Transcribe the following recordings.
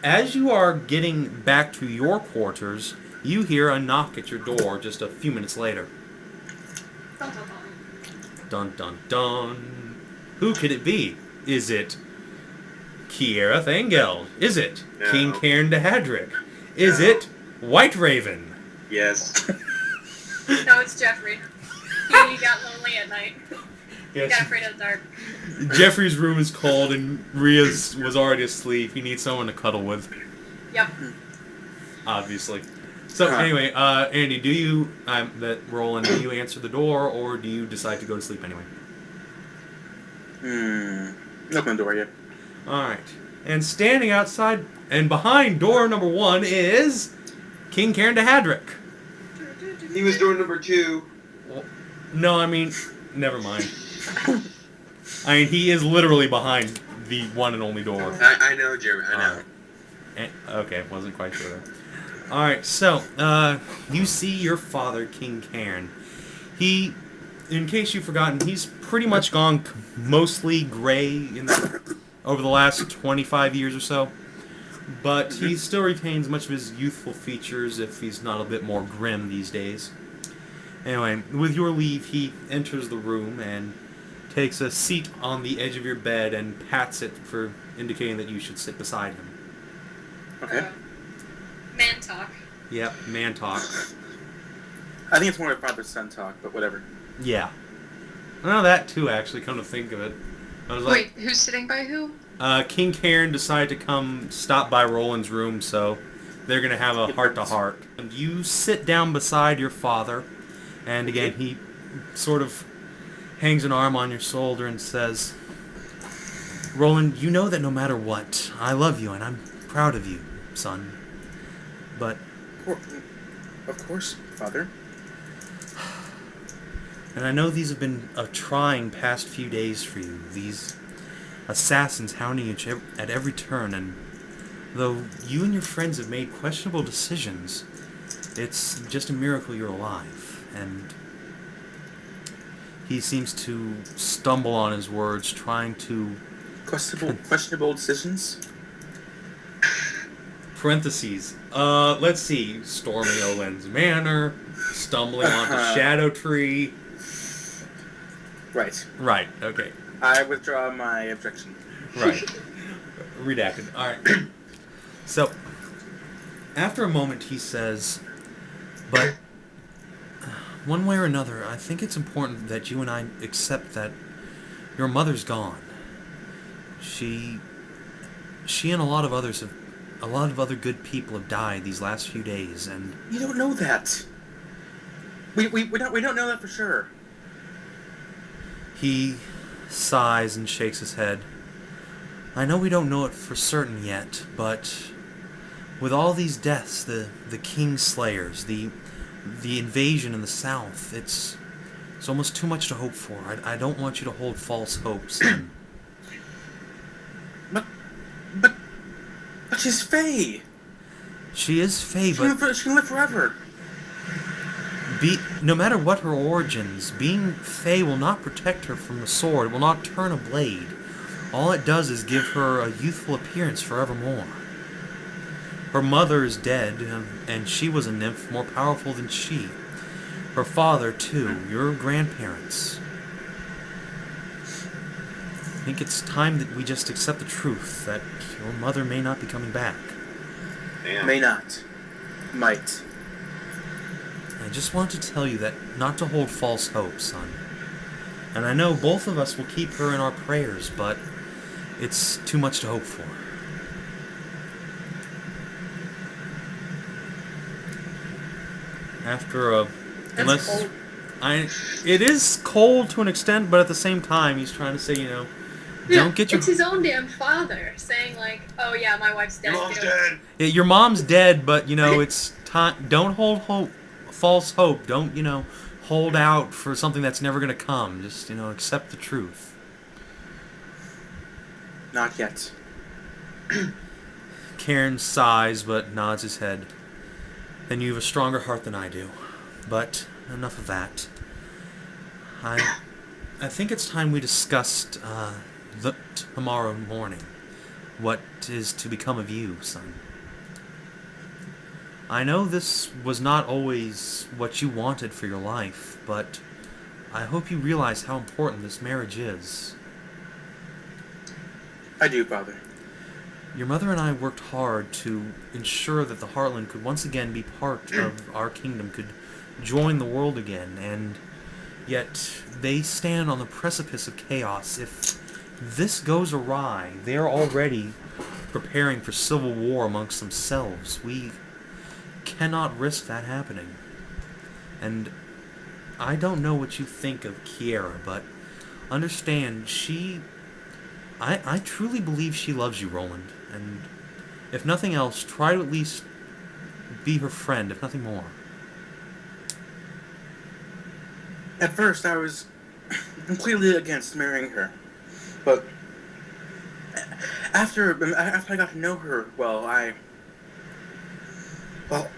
As you are getting back to your quarters, you hear a knock at your door just a few minutes later. Dun, dun, dun. Dun dun dun. Who could it be? Is it Kiera Thangeld? Is it No. King Cairn de Haddric? Is No. it White Raven? Yes. No, it's Jeffrey. He got lonely at night. He got Yes. afraid of the dark. Jeffrey's room is cold and Ria's was already asleep. He needs someone to cuddle with, Yep. obviously. So anyway, Andy, do you Rowland, do you answer the door or do you decide to go to sleep anyway? Open the door yet. Alright. And standing outside and behind door number 1 is King Cairn de Haddric. He was door number 2. No, I mean, never mind. I mean, he is literally behind the one and only door. I know, Jeremy. I know. Okay, wasn't quite sure. Alright, so, you see your father, King Cairn. He, in case you've forgotten, he's pretty much gone mostly gray over the last 25 years or so. But he still retains much of his youthful features, if he's not a bit more grim these days. Anyway, with your leave, he enters the room and takes a seat on the edge of your bed and pats it for indicating that you should sit beside him. Okay. Man talk. Yep, man talk. I think it's more of a father-son talk, but whatever. Yeah. I know that too, actually, come to think of it. I was like, Wait, who's sitting by who? King Cairn decided to come stop by Roland's room, so they're going to have a heart-to-heart. And you sit down beside your father, and again, he sort of hangs an arm on your shoulder and says, Roland, you know that no matter what, I love you and I'm proud of you, son. But... Of course, father. And I know these have been a trying past few days for you. These assassins hounding you at every turn, and though you and your friends have made questionable decisions, it's just a miracle you're alive. And he seems to stumble on his words, trying to... Questionable decisions? Parentheses. Let's see. Storming Olen's manor, stumbling onto Shadow Tree. Right. Right, okay. I withdraw my objection. Right. Redacted. Alright. So, after a moment he says, but one way or another, I think it's important that you and I accept that your mother's gone. She and a lot of other good people have died these last few days, and... You don't know that. We don't know that for sure. He sighs and shakes his head. I know we don't know it for certain yet, but with all these deaths, the Kingslayers, the invasion in the south, it's almost too much to hope for. I don't want you to hold false hopes. But she's Fae. She is Fae, but... She can live forever. No matter what her origins, being Fae will not protect her from the sword, will not turn a blade. All it does is give her a youthful appearance forevermore. Her mother is dead, and she was a nymph more powerful than she. Her father, too, your grandparents. I think it's time that we just accept the truth, that your mother may not be coming back. Damn. May not. Might. I just want to tell you that not to hold false hope, son. And I know both of us will keep her in our prayers, but it's too much to hope for. After a... That's cold. It is cold to an extent, but at the same time, he's trying to say, don't get your... It's his own damn father saying, like, oh yeah, my wife's dead. Your mom's dead. Yeah, your mom's dead, but, it's time... Don't hold false hope. Don't, hold out for something that's never going to come. Just, accept the truth. Not yet. Cairn sighs, but nods his head. Then you have a stronger heart than I do. But enough of that. I think it's time we discussed tomorrow morning. what is to become of you, son. I know this was not always what you wanted for your life, but I hope you realize how important this marriage is. I do, Father. Your mother and I worked hard to ensure that the Heartland could once again be part of our kingdom, could join the world again, and yet they stand on the precipice of chaos. If this goes awry, they are already preparing for civil war amongst themselves. We cannot risk that happening. And I don't know what you think of Kiera, but understand, I truly believe she loves you, Rowland. And if nothing else, try to at least be her friend, if nothing more. At first, I was completely against marrying her. But after I got to know her,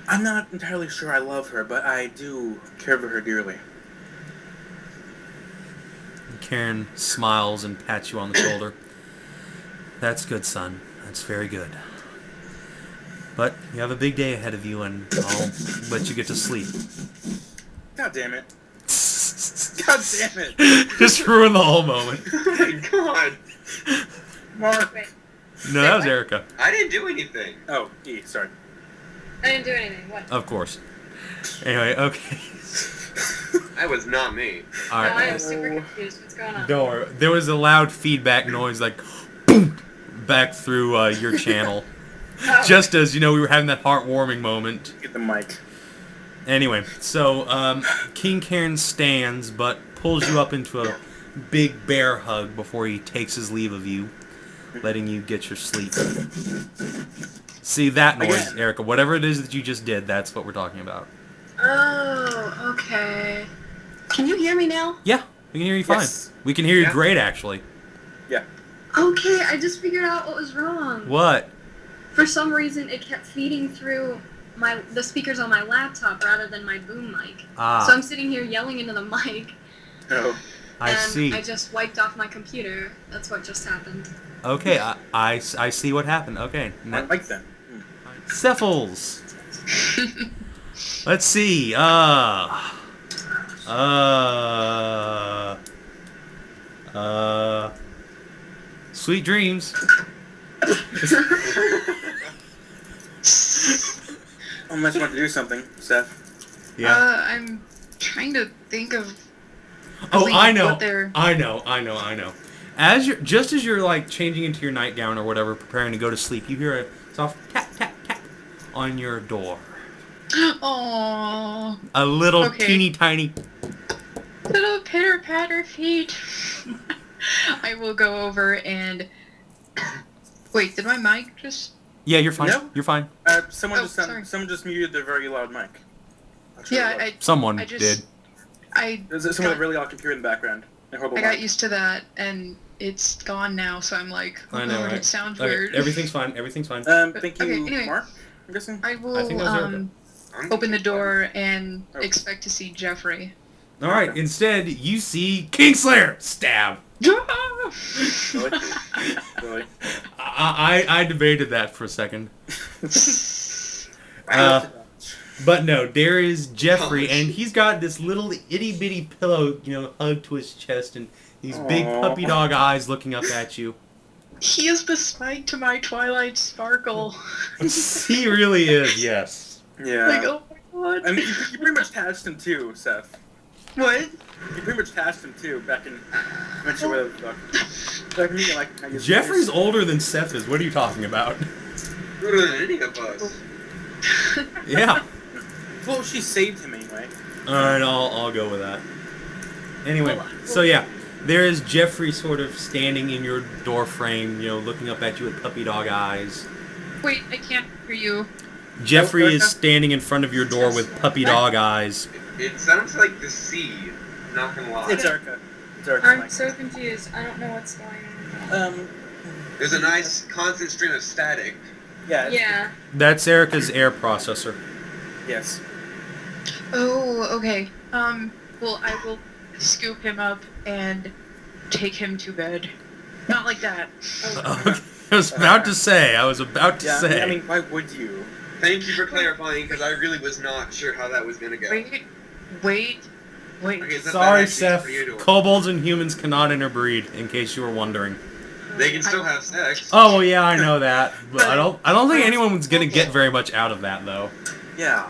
I'm not entirely sure I love her, but I do care for her dearly. Karen smiles and pats you on the shoulder. That's good, son. That's very good. But you have a big day ahead of you, and I'll let you get to sleep. God damn it. God damn it. Just ruin the whole moment. Oh my god. Mark. Wait, No, that was Erica. I didn't do anything. Oh, sorry. I didn't do anything. What? Of course. Anyway, okay. That was not me. All No, I right. am super confused. What's going on? Don't worry. There was a loud feedback noise, like, boom, back through your channel. Oh. Just as, we were having that heartwarming moment. Get the mic. Anyway, so King Cairn stands, but pulls you up into a big bear hug before he takes his leave of you, letting you get your sleep. See that noise, Again. Erica? Whatever it is that you just did, that's what we're talking about. Oh, okay. Can you hear me now? Yeah, we can hear you fine. Yes. We can hear you Yeah. great, actually. Yeah. Okay, I just figured out what was wrong. What? For some reason, it kept feeding through the speakers on my laptop rather than my boom mic. Ah, So I'm sitting here yelling into the mic, No. I and see. I just wiped off my computer. That's what just happened. Okay, I see what happened. Okay. My mic then. Cephals. Let's see. Sweet dreams. Unless you want to do something, Seth. Yeah. I'm trying to think of. Oh, really I know. what they're- I know. Just as you're like changing into your nightgown or whatever, preparing to go to sleep, you hear a soft tap tap tap on your door. Aww, A little Okay. teeny tiny. little pitter patter feet. I will go over and. Wait, did my mic just? Yeah, you're fine. No. You're fine. Someone Oh, sorry. just muted their very loud mic. Yeah, Someone I just. did. There's someone with a really loud computer in the background. I got used to that, and it's gone now. So I'm like, I know, Lord, right? it sounds Okay, weird. everything's fine. Everything's fine. Thank you, Okay, anyway. Mark. I'm guessing. I will I think that was Erica. open the door and Oh. expect to see Jeffrey. All right. Instead, you see Kingslayer stab. Really? Really? I debated that for a second. But no, there is Jeffrey, and he's got this little itty bitty pillow, hugged to his chest, and these big Aw. puppy dog eyes looking up at you. He is the spike to my Twilight Sparkle. He really is, yes. Yeah. Like, oh my god. I mean, you pretty much tasked him too, Seth. What? You pretty much tasked him too back in. Mention where the fuck. Back in, like, I guess- Jeffrey's older than Seth is. What are you talking about? Older than any of us. Yeah. Well, she saved him anyway. All right, I'll go with that. Anyway, so yeah, there is Jeffrey sort of standing in your door frame, looking up at you with puppy dog eyes. Wait, I can't hear you. Jeffrey Erica? is standing in front of your door with puppy dog eyes. It sounds like the sea. Not gonna lie. It's Erica. It's Erica. I'm so confused. I don't know what's going on. There's a nice constant stream of static. Yeah. Yeah. That's Erica's air processor. Yes. Oh, okay. Well, I will scoop him up and take him to bed. Not like that. Oh, I was about to say. Yeah, I mean, why would you? Thank you for clarifying, because I really was not sure how that was gonna go. Wait. Okay, so that Sorry, actually is Seth. pretty adorable. Kobolds and humans cannot interbreed, in case you were wondering. They can still have sex. Oh, well, yeah, I know that. But I don't think anyone's gonna get very much out of that, though. Yeah.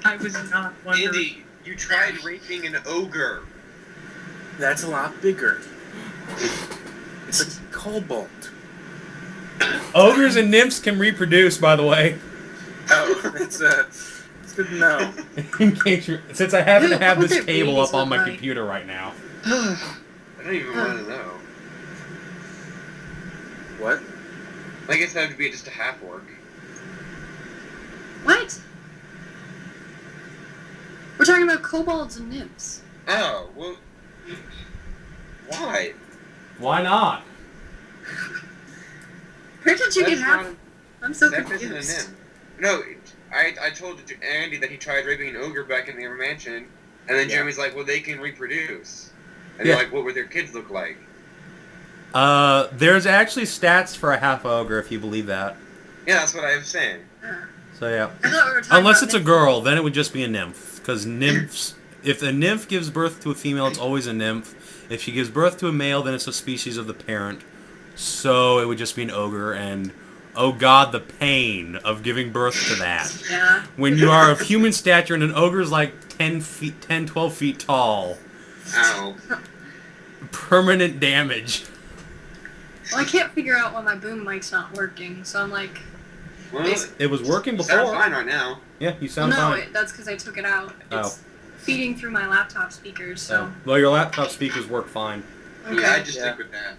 I was not wondering. Andy, you tried raping an ogre. That's a lot bigger. It's a kobold. Ogres and nymphs can reproduce, by the way. Oh, it's good to know. In case since I happen to have What this their table babies up on look my like. computer right now. I don't even want to know. What? I guess that would be just a half orc. What? We're talking about kobolds and nymphs. Oh, well... Why? Why not? Where did you get That's half? not- I'm so That isn't a confused. nymph. No, I told Andy that he tried raping an ogre back in their mansion, and then Yeah. Jeremy's like, well, they can reproduce. And Yeah. they're like, what would their kids look like? There's actually stats for a half ogre, if you believe that. Yeah, that's what I was saying. So yeah. I thought we were talking Unless about it's a nymphs. girl, then it would just be a nymph. Because nymphs, if a nymph gives birth to a female, it's always a nymph. If she gives birth to a male, then it's a species of the parent. So it would just be an ogre, and oh god, the pain of giving birth to that. Yeah. When you are of human stature and an ogre's like 10, 12 feet tall. Ow. Permanent damage. Well, I can't figure out why my boom mic's not working, so I'm like, Well, It was working you sound before. fine right now. Yeah, you well, sound no, fine. that's because I took it out. Oh. It's feeding through my laptop speakers, so. Well, your laptop speakers work fine. Okay. Yeah, I just Yeah. stick with that.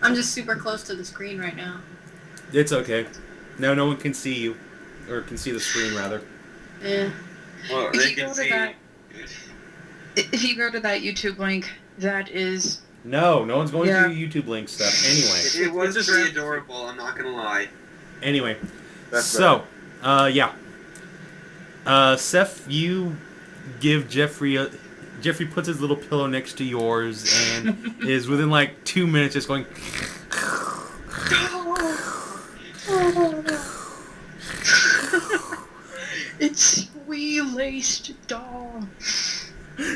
I'm just super close to the screen right now. It's okay. No one can see you. Or can see the screen, rather. Yeah. Well, If they you can go to see... that- If you go to that YouTube link, that is... No one's going Yeah. through YouTube link stuff. Anyway. It was It's just pretty random. adorable, I'm not gonna lie. Anyway. That's So, yeah. Seth, you give Jeffrey Jeffrey puts his little pillow next to yours and is within like 2 minutes just going... It's squee-laced doll.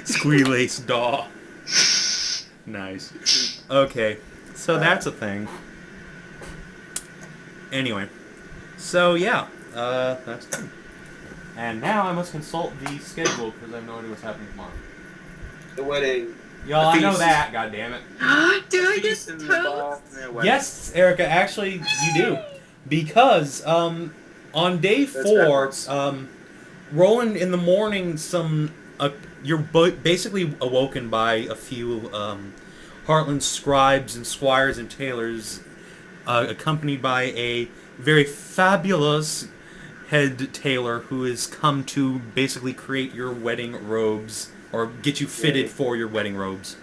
Squee-laced daw. Nice. Okay, so that's a thing. Anyway, so yeah, that's good. And now I must consult the schedule because I have no idea what's happening tomorrow. The wedding. Y'all, I know feast. that, goddammit. Do I get Feast in the ball, toast? yeah, what? Yes, Erica, actually, you do. Because, on day That's 4, backwards. Rowland, in the morning, you're basically awoken by a few, Heartland scribes and squires and tailors, accompanied by a very fabulous head tailor who has come to basically create your wedding robes, or get you fitted Yay. for your wedding robes.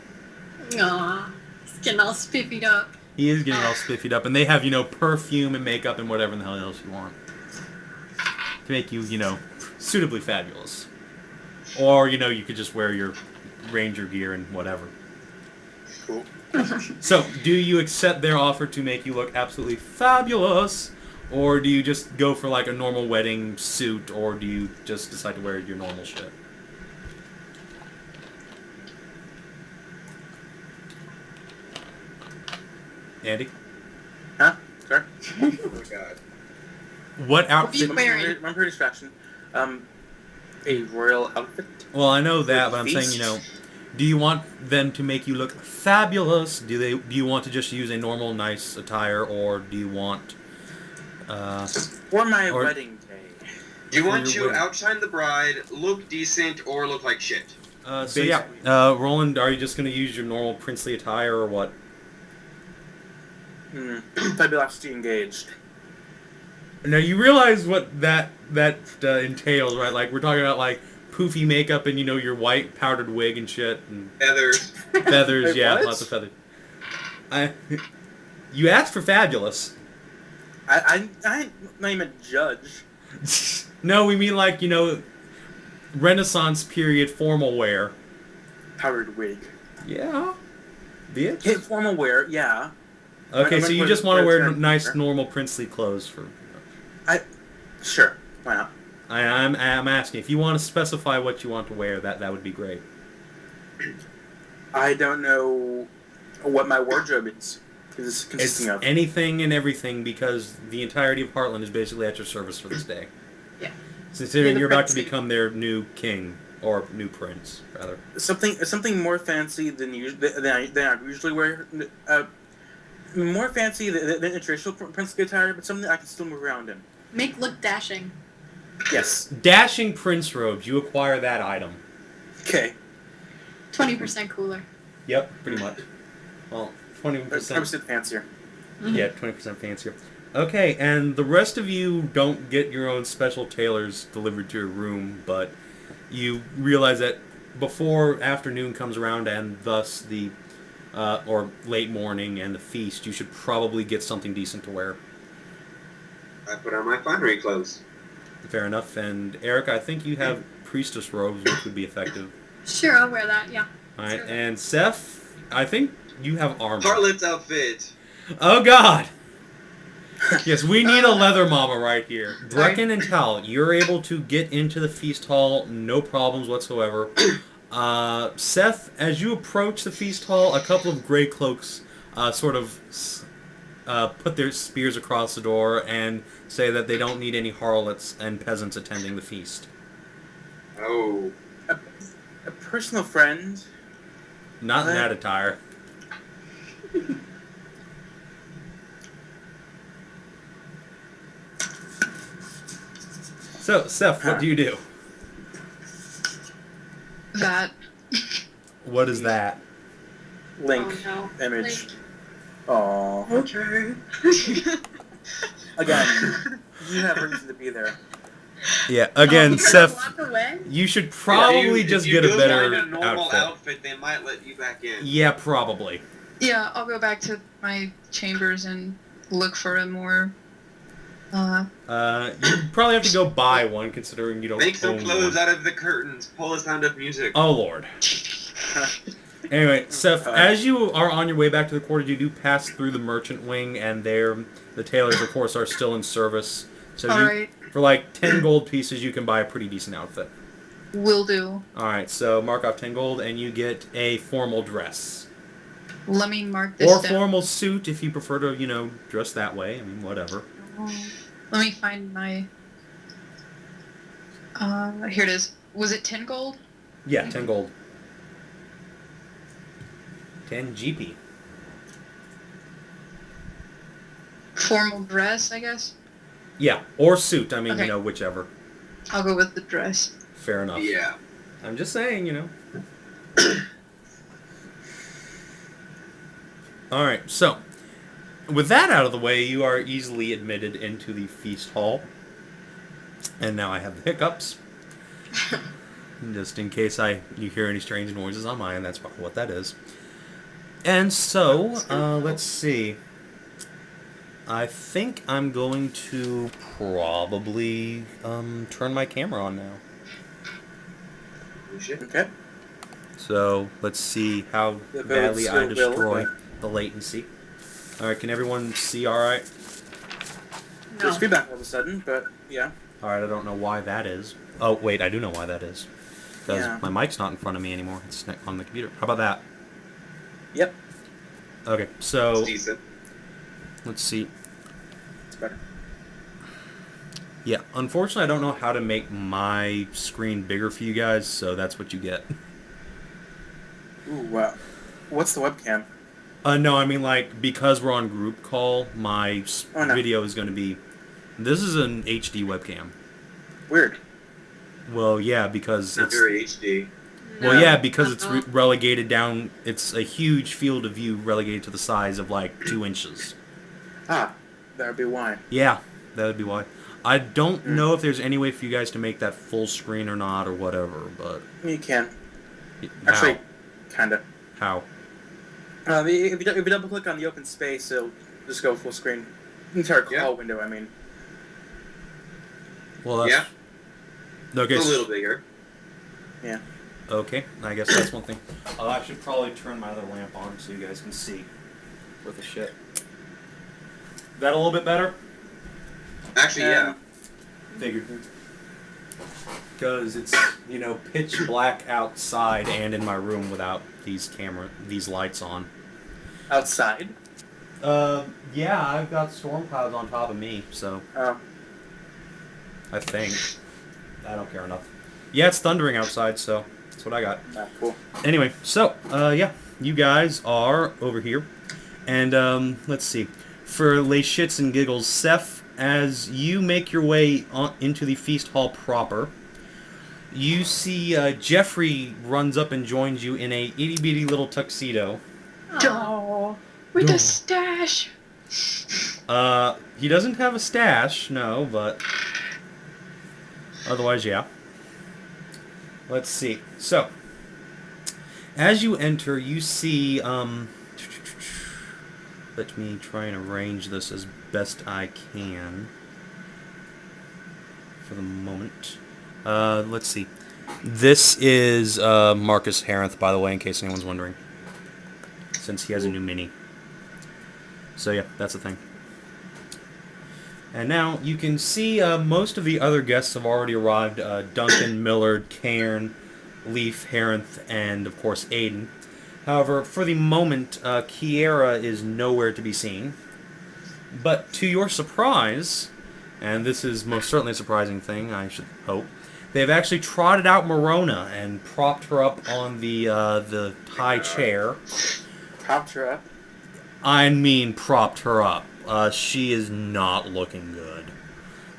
Aw, it's getting all spiffied up. He is getting all spiffied up, and they have, perfume and makeup and whatever the hell else you want. To make you, suitably fabulous. Or, you could just wear your ranger gear and whatever. Cool. So, do you accept their offer to make you look absolutely fabulous? Or do you just go for, like, a normal wedding suit? Or do you just decide to wear your normal shit? Andy? Huh? Sorry? Oh my god. What outfit? wearing? Remember her distraction. A royal outfit. Well, I know that, but I'm saying, Feast. do you want them to make you look fabulous? Do you want to just use a normal, nice attire, or do you want, For my Or- wedding day. Do you For want your to wedding. outshine the bride, look decent, or look like shit? so yeah, Basically. Roland, are you just going to use your normal princely attire, or what? Fabulosity engaged. Now, you realize what that entails, right? Like, we're talking about, like, poofy makeup and, your white powdered wig and shit, and Feathers. feathers, Wait, yeah, what? lots of feathers. You asked for fabulous. I'm not even a judge. No, we mean, like, Renaissance period formal wear. Powdered wig. Yeah. Bitch. Hit formal wear, yeah. Okay, I'm so gonna you put just it- want to put it wear there. nice, normal, princely clothes for... Sure. Why not? I'm asking. If you want to specify what you want to wear, that would be great. I don't know what my wardrobe is consisting It's of. anything and everything because the entirety of Heartland is basically at your service for this day. Yeah. Considering You're the you're about to prince. become their new king, or new prince, rather. Something more fancy than I usually wear. More fancy than a traditional princely attire, but something I can still move around in. Make look dashing. Yes. Dashing prince robes, you acquire that item. Okay. 20% cooler. Yep, pretty much. Well, 20%. 20% fancier. Yeah, 20% fancier. Okay, and the rest of you don't get your own special tailors delivered to your room, but you realize that before afternoon comes around and thus the, or late morning and the feast, you should probably get something decent to wear. I put on my finery clothes. Fair enough. And Eric, I think you have priestess robes, which would be effective. Sure, I'll wear that, yeah. Alright, and Seth, I think you have armor. Heartlet's outfit. Oh god! Yes, we need a leather mama right here. Brecken and Tal, you're able to get into the feast hall, no problems whatsoever. Seth, as you approach the feast hall, a couple of gray cloaks put their spears across the door and say that they don't need any harlots and peasants attending the feast. Oh. A personal friend. Not in that attire. So, Seth, what do you do? That. What is that? Link. Oh, no. Image. Aww. Okay. Again, you have reason to be there. Yeah, again, Oh, Seth, walk away? you should probably just get a If better you go find a normal outfit. outfit, they might let you back in. Yeah, probably. Yeah, I'll go back to my chambers and look for a more. You probably have to go buy one, considering you don't Make some own clothes one. out of the curtains. Pull the sound of music. Oh, Lord. Anyway, Seth, as you are on your way back to the quarter, you do pass through the merchant wing, and the tailors, of course, are still in service. So Alright, for like 10 gold pieces, you can buy a pretty decent outfit. will do. Alright, so mark off 10 gold, and you get a formal dress. Let me mark this Or down. formal suit, if you prefer to, dress that way. I mean, whatever. Let me find my. Here it is. Was it 10 gold? Yeah, 10 gold. 10 GP. Formal dress, I guess. Yeah, or suit. I mean, Okay. whichever. I'll go with the dress. Fair enough. Yeah. I'm just saying, Alright, so, with that out of the way, you are easily admitted into the feast hall. And now I have the hiccups. Just in case you hear any strange noises on mine, that's probably what that is. And so, let's see. I think I'm going to probably turn my camera on now. You should. Okay. So, let's see how The vote's badly I still destroy available. the latency. Alright, can everyone see alright? No. There's feedback all of a sudden, but yeah. Alright, I don't know why that is. Oh, wait, I do know why that is. Because Yeah. my mic's not in front of me anymore. It's on the computer. How about that? Yep. Okay, so, It's decent. let's see. It's better. Yeah, unfortunately, I don't know how to make my screen bigger for you guys, so that's what you get. Ooh, wow. What's the webcam? No, I mean, because we're on group call, my Oh, no. video is going to be... This is an HD webcam. Weird. Well, yeah, because Not it's... very HD. Well, No. yeah, because it's Uh-uh. relegated down... It's a huge field of view relegated to the size of, 2 inches. Ah, that would be why. Yeah, that would be why. I don't know if there's any way for you guys to make that full screen or not, or whatever, but... You can. How? Actually, kinda. How? If you double click on the open space, it'll just go full screen. Entire call Yeah. window, I mean. Well, that's... Yeah. Okay, It's a little bigger. Yeah. Okay, I guess that's one thing. I should probably turn my other lamp on so you guys can see. What the shit. that a little bit better? Actually, yeah. Figured. Because it's, pitch black outside and in my room without these lights on. Outside? Yeah, I've got storm clouds on top of me, so. Oh. I think. I don't care enough. Yeah, it's thundering outside, so that's what I got. Ah, cool. Anyway, so, yeah, you guys are over here. And, let's see. For lay shits and giggles, Seth, as you make your way into the feast hall proper, you see Jeffrey runs up and joins you in a itty-bitty little tuxedo. Oh, with a stash. He doesn't have a stash, no, but otherwise, yeah. Let's see. So, as you enter, you see, let me try and arrange this as best I can for the moment. Let's see. This is Marcus Harenth, by the way, in case anyone's wondering. Since he has a new mini. So yeah, that's the thing. And now you can see most of the other guests have already arrived. Duncan, Millard, Cairn, Leaf, Harenth, and of course Aidan. However, for the moment, Kiera is nowhere to be seen. But to your surprise, and this is most certainly a surprising thing, I should hope, they've actually trotted out Morona and propped her up on the high chair. Propped her up? I mean propped her up. She is not looking good.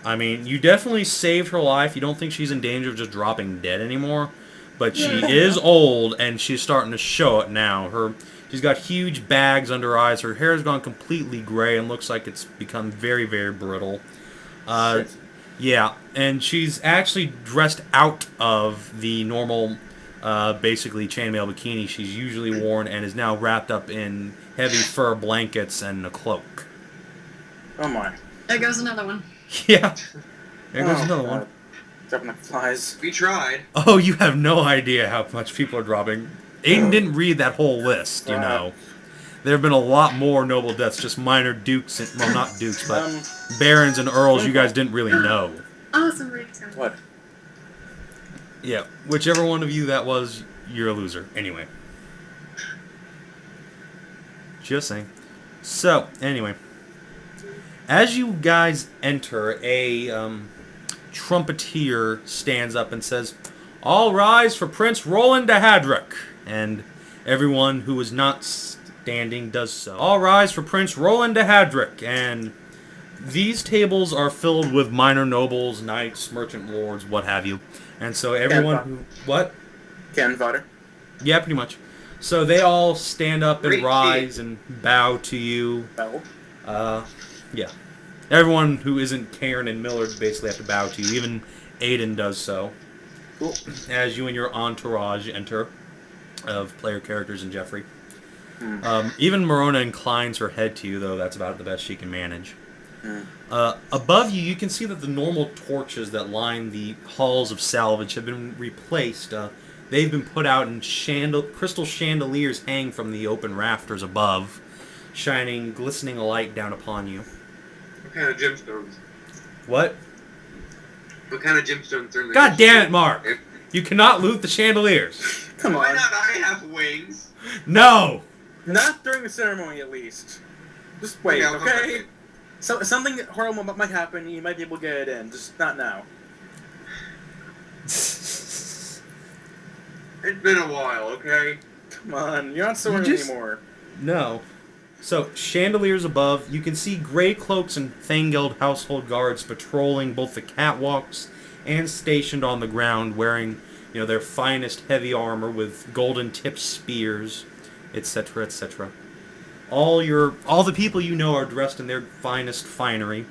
I mean, you definitely saved her life. You don't think she's in danger of just dropping dead anymore. But she is old, and she's starting to show it now. She's got huge bags under her eyes. Her hair's gone completely gray and looks like it's become very, very brittle. Yeah, and she's actually dressed out of the normal, basically, chainmail bikini she's usually worn and is now wrapped up in heavy fur blankets and a cloak. Oh my. There goes another one. Yeah. There goes another one. Dropping like flies. We tried. Oh, you have no idea how much people are dropping. Aidan didn't read that whole list, you know. There have been a lot more noble deaths, just minor dukes, and, well, not dukes, but barons and earls you guys didn't really know. Awesome breakdown. What? Yeah, whichever one of you that was, you're a loser. Anyway. Just saying. So, anyway. As you guys enter, a trumpeter stands up and says, "All rise for Prince Rowland de Haddric." And everyone who is not standing does so. All rise for Prince Rowland de Haddric. And these tables are filled with minor nobles, knights, merchant lords, what have you. And so everyone who... What? Cannon fodder. Yeah, pretty much. So they all stand up and Great rise kid. and bow to you. Bow. Yeah. Everyone who isn't Cairn and Millard basically have to bow to you. Even Aidan does so. Cool. As you and your entourage enter of player characters and Jeffrey. Even Morona inclines her head to you, though that's about the best she can manage. Above you, you can see that the normal torches that line the halls of salvage have been replaced. They've been put out and crystal chandeliers hang from the open rafters above, shining, glistening a light down upon you. What kind of gemstones? What? What kind of gemstones are in the God damn it, Mark! You cannot loot the chandeliers. Come Why on. not? I have wings. No! Not during the ceremony, at least. Just wait, Okay, I'll come okay? back So, something horrible might happen, you might be able to get it in. Just not now. It's been a while, okay? Come on, you're not so You early just- anymore. No. So, chandeliers above, you can see gray cloaks and Thangeld household guards patrolling both the catwalks and stationed on the ground wearing, their finest heavy armor with golden tipped spears, etc., etc. All the people you know are dressed in their finest finery.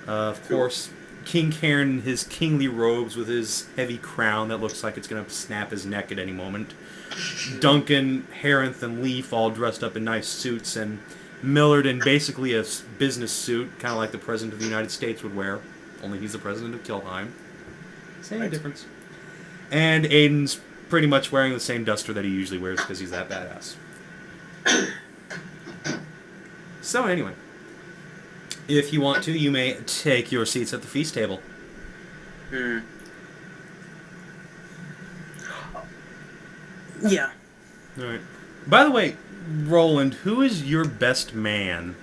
Of course, King Cairn in his kingly robes with his heavy crown that looks like it's going to snap his neck at any moment. Duncan, Harenth, and Leaf all dressed up in nice suits, and Millard in basically a business suit, kind of like the President of the United States would wear, only he's the President of Kilheim. Same difference. And Aidan's pretty much wearing the same duster that he usually wears because he's that badass. So anyway, If you want to, you may take your seats at the feast table. Yeah. All right. By the way, Roland, who is your best man?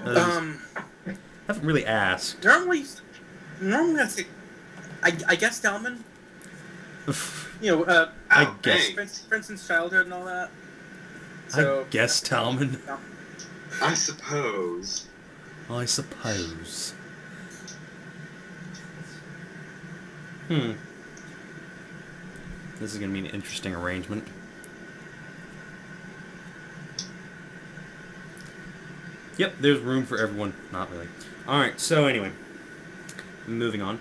I haven't really asked. Normally I say, I guess Talmen. I guess. For instance, childhood and all that. So, I guess Talmen. I suppose. I suppose. This is going to be an interesting arrangement. Yep, there's room for everyone. Not really. Alright, so anyway. Moving on.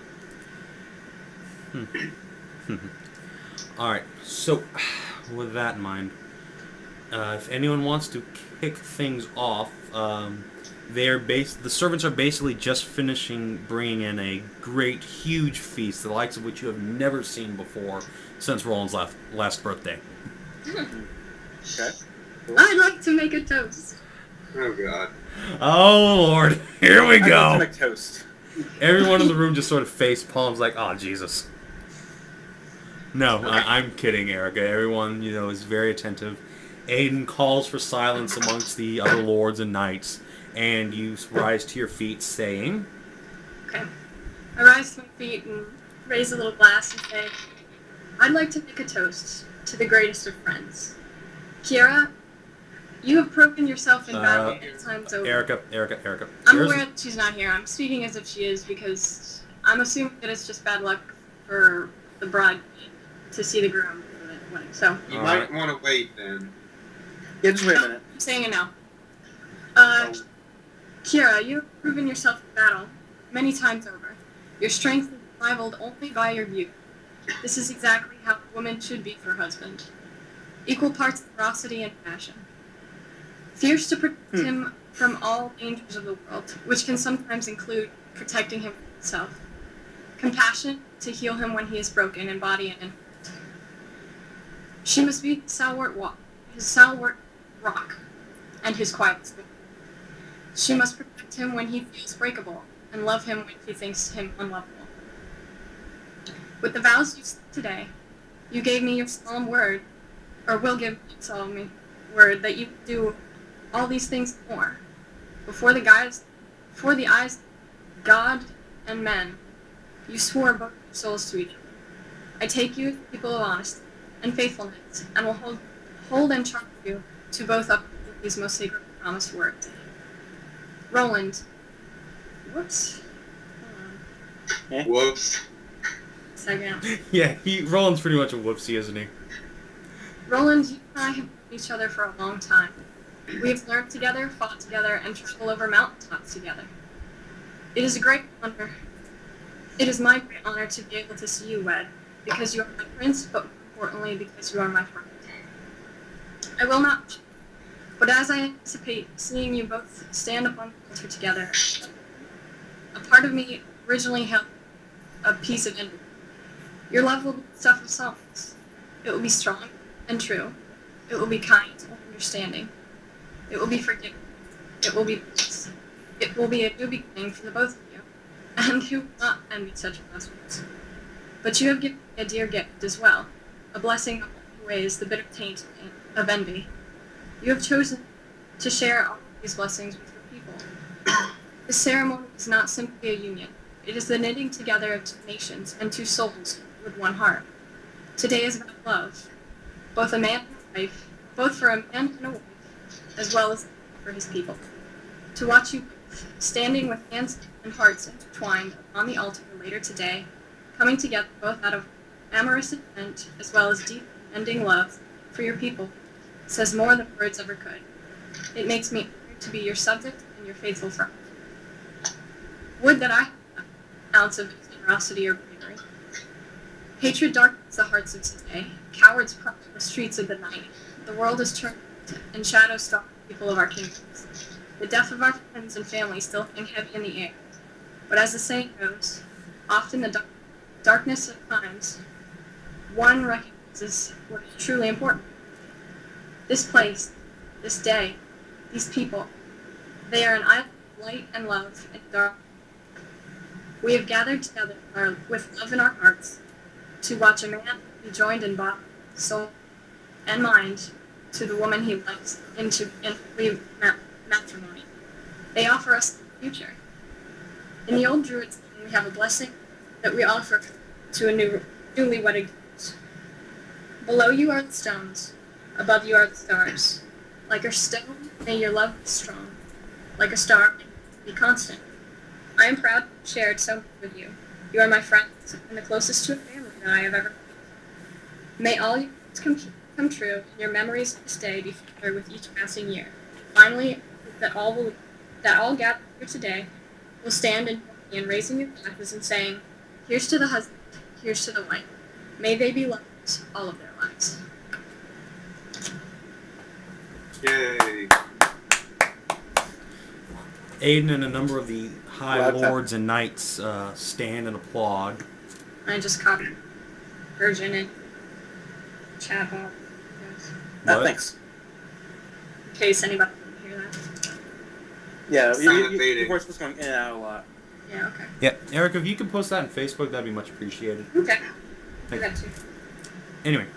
Alright, so with that in mind, if anyone wants to kick things off, the servants are basically just finishing bringing in a great, huge feast, the likes of which you have never seen before since Roland's last birthday. Okay. Cool. I'd like to make a toast. Oh god. Oh Lord, here we I'd like go. to make toast. Everyone in the room just sort of face palms like, oh Jesus. No, Okay. I'm kidding, Erica. Everyone, is very attentive. Aidan calls for silence amongst the other lords and knights, and you rise to your feet, saying, Okay. I rise to my feet and raise a little glass and say, I'd like to make a toast to the greatest of friends. Kiera, you have proven yourself in battle many times over. Erica. I'm aware that she's not here. I'm speaking as if she is because I'm assuming that it's just bad luck for the bride to see the groom for the wedding. So You might want to wait then. Yeah, just wait a minute. I'm saying it now. Kiera, you have proven yourself in battle many times over. Your strength is rivaled only by your beauty. This is exactly how a woman should be for her husband. Equal parts ferocity and passion. Fierce to protect him from all dangers of the world, which can sometimes include protecting him from himself. Compassion to heal him when he is broken in body and in heart. She must be his stalwart rock, and his quiet spirit. She must protect him when he feels breakable, and love him when he thinks him unlovable. With the vows you said today, you gave me your solemn word, or will give me your solemn word, that you would do all these things more. Before the eyes of God and men, you swore both your souls to each other. I take you as people of honesty and faithfulness, and will hold and charge you to both up these most sacred promised words. Roland. Whoops. Hold on. Whoops. Second. Yeah, Roland's pretty much a whoopsie, isn't he? Roland, you and I have known each other for a long time. We have learned together, fought together, and traveled over mountaintops together. It is a great honor. It is my great honor to be able to see you wed, because you are my prince, but more importantly, because you are my friend. I will not, but as I anticipate seeing you both stand upon the altar together, a part of me originally held a piece of envy. Your love will be the stuff of songs. It will be strong and true. It will be kind and understanding. It will be forgiving. It will be peace. It will be a new beginning for the both of you. And who will not envy such blessings? But you have given me a dear gift as well, a blessing that will ways the bitter taint of envy. You have chosen to share all these blessings with your people. This ceremony is not simply a union. It is the knitting together of two nations and two souls with one heart. Today is about love, both a man and a wife, both for a man and a wife, as well as for his people. To watch you both, standing with hands and hearts intertwined on the altar later today, coming together both out of amorous intent as well as deep, ending love for your people, says more than words ever could. It makes me honored to be your subject and your faithful friend. Would that I had an ounce of generosity or bravery. Hatred darkens the hearts of today. Cowards prowl the streets of the night. The world is turned, and shadows stalk the people of our kingdoms. The death of our friends and family still hang heavy in the air. But as the saying goes, often the darkness of times, one recognizes what is truly important. This place, this day, these people, they are an island light and love in the dark. We have gathered together with love in our hearts to watch a man be joined in body, soul, and mind to the woman he loves in matrimony. They offer us the future. In the old Druid scheme, we have a blessing that we offer to a newly wedded couple. Below you are the stones, above you are the stars. Like a stone, may your love be strong. Like a star, may it be constant. I am proud to have shared so much with you. You are my friends and the closest to a family that I have ever known. May all your dreams come true and your memories of this day be further with each passing year. Finally, that all gathered here today will stand in raising your glasses and saying, "Here's to the husband, here's to the wife. May they be loved all of their lives." Yay. Aidan and a number of the high Well, that's lords and knights stand and applaud. I just copied version and chat box. Yes. What? Thanks. In case anybody didn't hear that. Yeah, Silent your fading. voice was going in and out a lot. Yeah, okay. Yeah, Eric, if you could post that on Facebook, that'd be much appreciated. Okay. Do Thank that too. Anyway,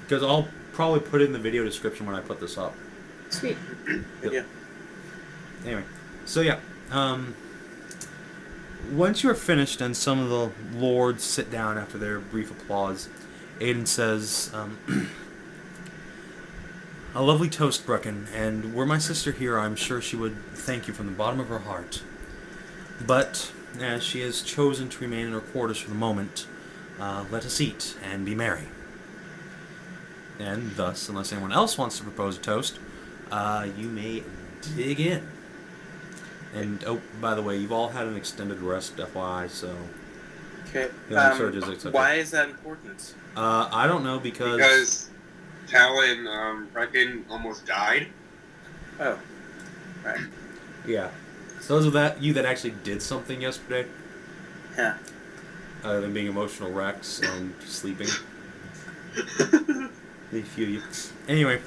because I'll probably put it in the video description when I put this up. Sweet. Yep. Yeah. Anyway, so yeah, once you're finished and some of the lords sit down after their brief applause, Aidan says, "A lovely toast, Brecken, and were my sister here, I'm sure she would thank you from the bottom of her heart. But, as she has chosen to remain in her quarters for the moment, let us eat and be merry." And thus, unless anyone else wants to propose a toast, you may dig in. And, oh, by the way, you've all had an extended rest, FYI, so... Okay. Healing surges, etc. Why is that important? I don't know, Because Talmen, Brecken almost died. Oh. Right. Yeah. So those of you that actually did something yesterday, Yeah. other than being emotional wrecks and sleeping. They feel you. Anyway,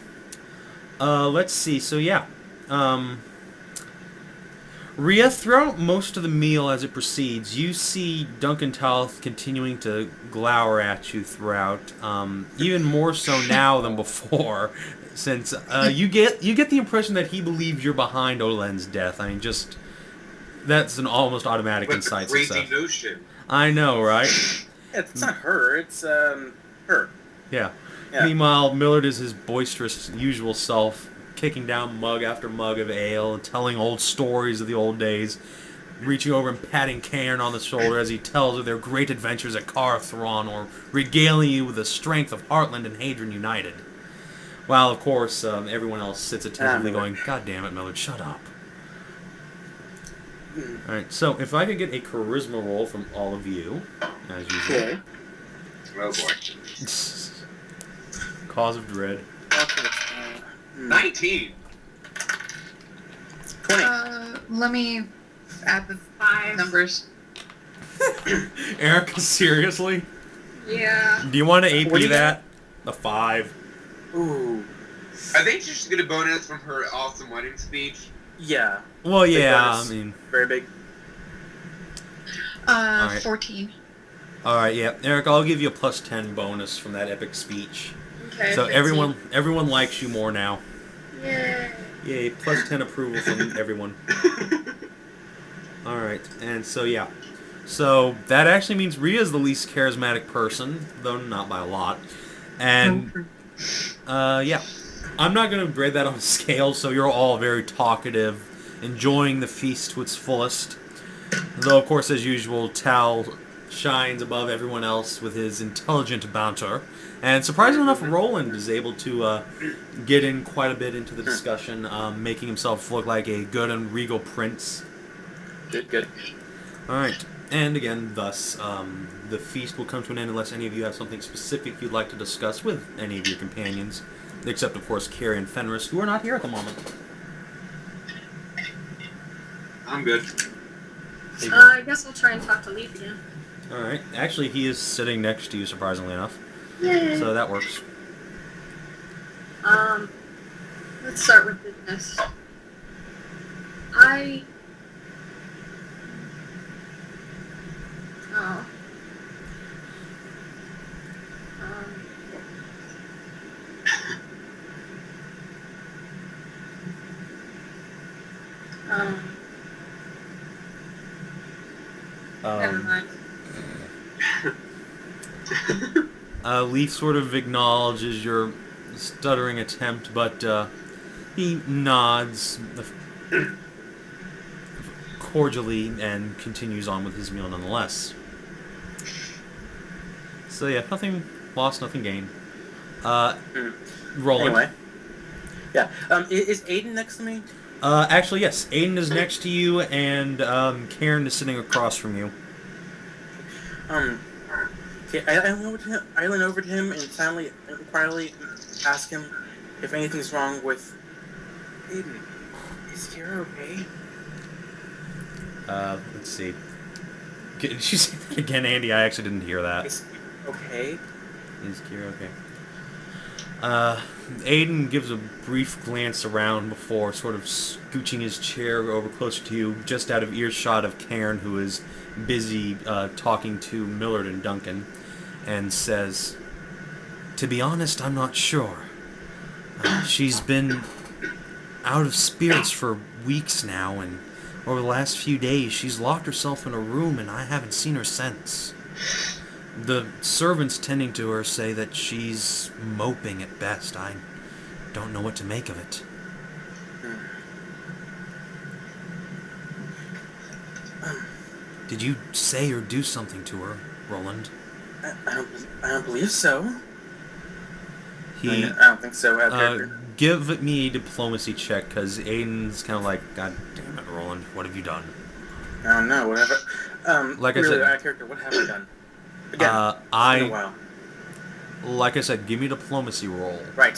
let's see. So yeah, Rhea, throughout most of the meal as it proceeds, you see Duncan Talth continuing to glower at you throughout, even more so now than before, since you get the impression that he believes you're behind Olen's death. I mean, just that's an almost automatic With insight the crazy success. notion. I know, right? It's not her. It's her. Yeah. Yeah. Meanwhile, Millard is his boisterous, usual self, kicking down mug after mug of ale and telling old stories of the old days, reaching over and patting Cairn on the shoulder as he tells of their great adventures at Carthron, or regaling you with the strength of Heartland and Haddric united. While, of course, everyone else sits attentively going, "God damn it, Millard, shut up." Alright, so if I could get a charisma roll from all of you, as usual. Okay. Oh boy. Cause of dread. 19. 20. Let me add the 5. numbers. Erica, seriously? Yeah. Do you want to What do AP you that? A 5. Ooh. I think she should get a bonus from her awesome wedding speech. Yeah. Well, Big yeah, bonus. I mean... Very big. Alright. 14. Alright, yeah. Eric, I'll give you a plus 10 bonus from that epic speech. Okay. So 15. everyone likes you more now. Yay. Yay, plus 10 approval from everyone. Alright, and so yeah. So that actually means Rhea's the least charismatic person, though not by a lot. And, yeah. I'm not going to grade that on a scale, so you're all very talkative, enjoying the feast to its fullest. Though, of course, as usual, Tal shines above everyone else with his intelligent banter. And surprisingly enough, Rowland is able to get in quite a bit into the discussion, making himself look like a good and regal prince. Good. Alright, and again, thus, the feast will come to an end unless any of you have something specific you'd like to discuss with any of your companions. Except, of course, Carrie and Fenris, who are not here at the moment. I'm good. I guess I'll try and talk to Leaf again. Alright, actually, he is sitting next to you, surprisingly enough. Yay. So that works. Let's start with business. I mind. Leaf sort of acknowledges your stuttering attempt, but he nods cordially and continues on with his meal nonetheless. So yeah, nothing lost, nothing gained. Roland. Anyway. Yeah. Is Aidan next to me? Actually, yes. Aidan is next to you, and Karen is sitting across from you. Okay, I lean over to him and silently and quietly ask him if anything's wrong with Aidan. Is Kiera okay? Let's see. Did you say that again, Andy? I actually didn't hear that. Is okay? Is Kiera okay? Aidan gives a brief glance around before sort of scooching his chair over closer to you, just out of earshot of Karen, who is busy talking to Millard and Duncan, and says, "To be honest, I'm not sure. She's been out of spirits for weeks now, and over the last few days she's locked herself in a room and I haven't seen her since. The servants tending to her say that she's moping at best. I don't know what to make of it." Did you say or do something to her, Roland? I don't believe so. I don't think so. Give me a diplomacy check, because Aiden's kind of like, "God damn it, Roland, what have you done?" I don't know, whatever. Like I really, said, out of character, what have I done? Again, it's been a while. Like I said, give me a diplomacy roll. Right.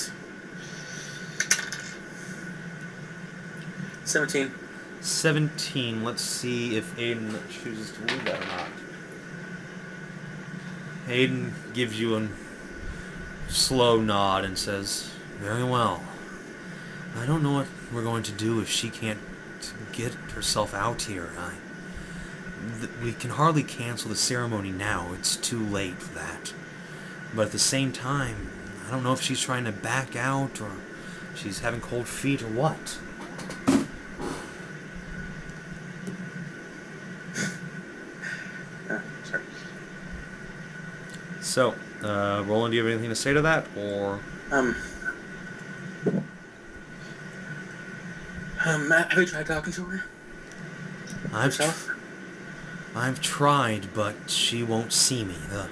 17. 17. Let's see if Aidan chooses to leave that or not. Aidan gives you a slow nod and says, "Very well. I don't know what we're going to do if she can't get herself out here. We can hardly cancel the ceremony now. It's too late for that. But at the same time, I don't know if she's trying to back out or she's having cold feet or what." Sorry. So, Roland, do you have anything to say to that, or? Have you tried talking to her? I've tried, but she won't see me. The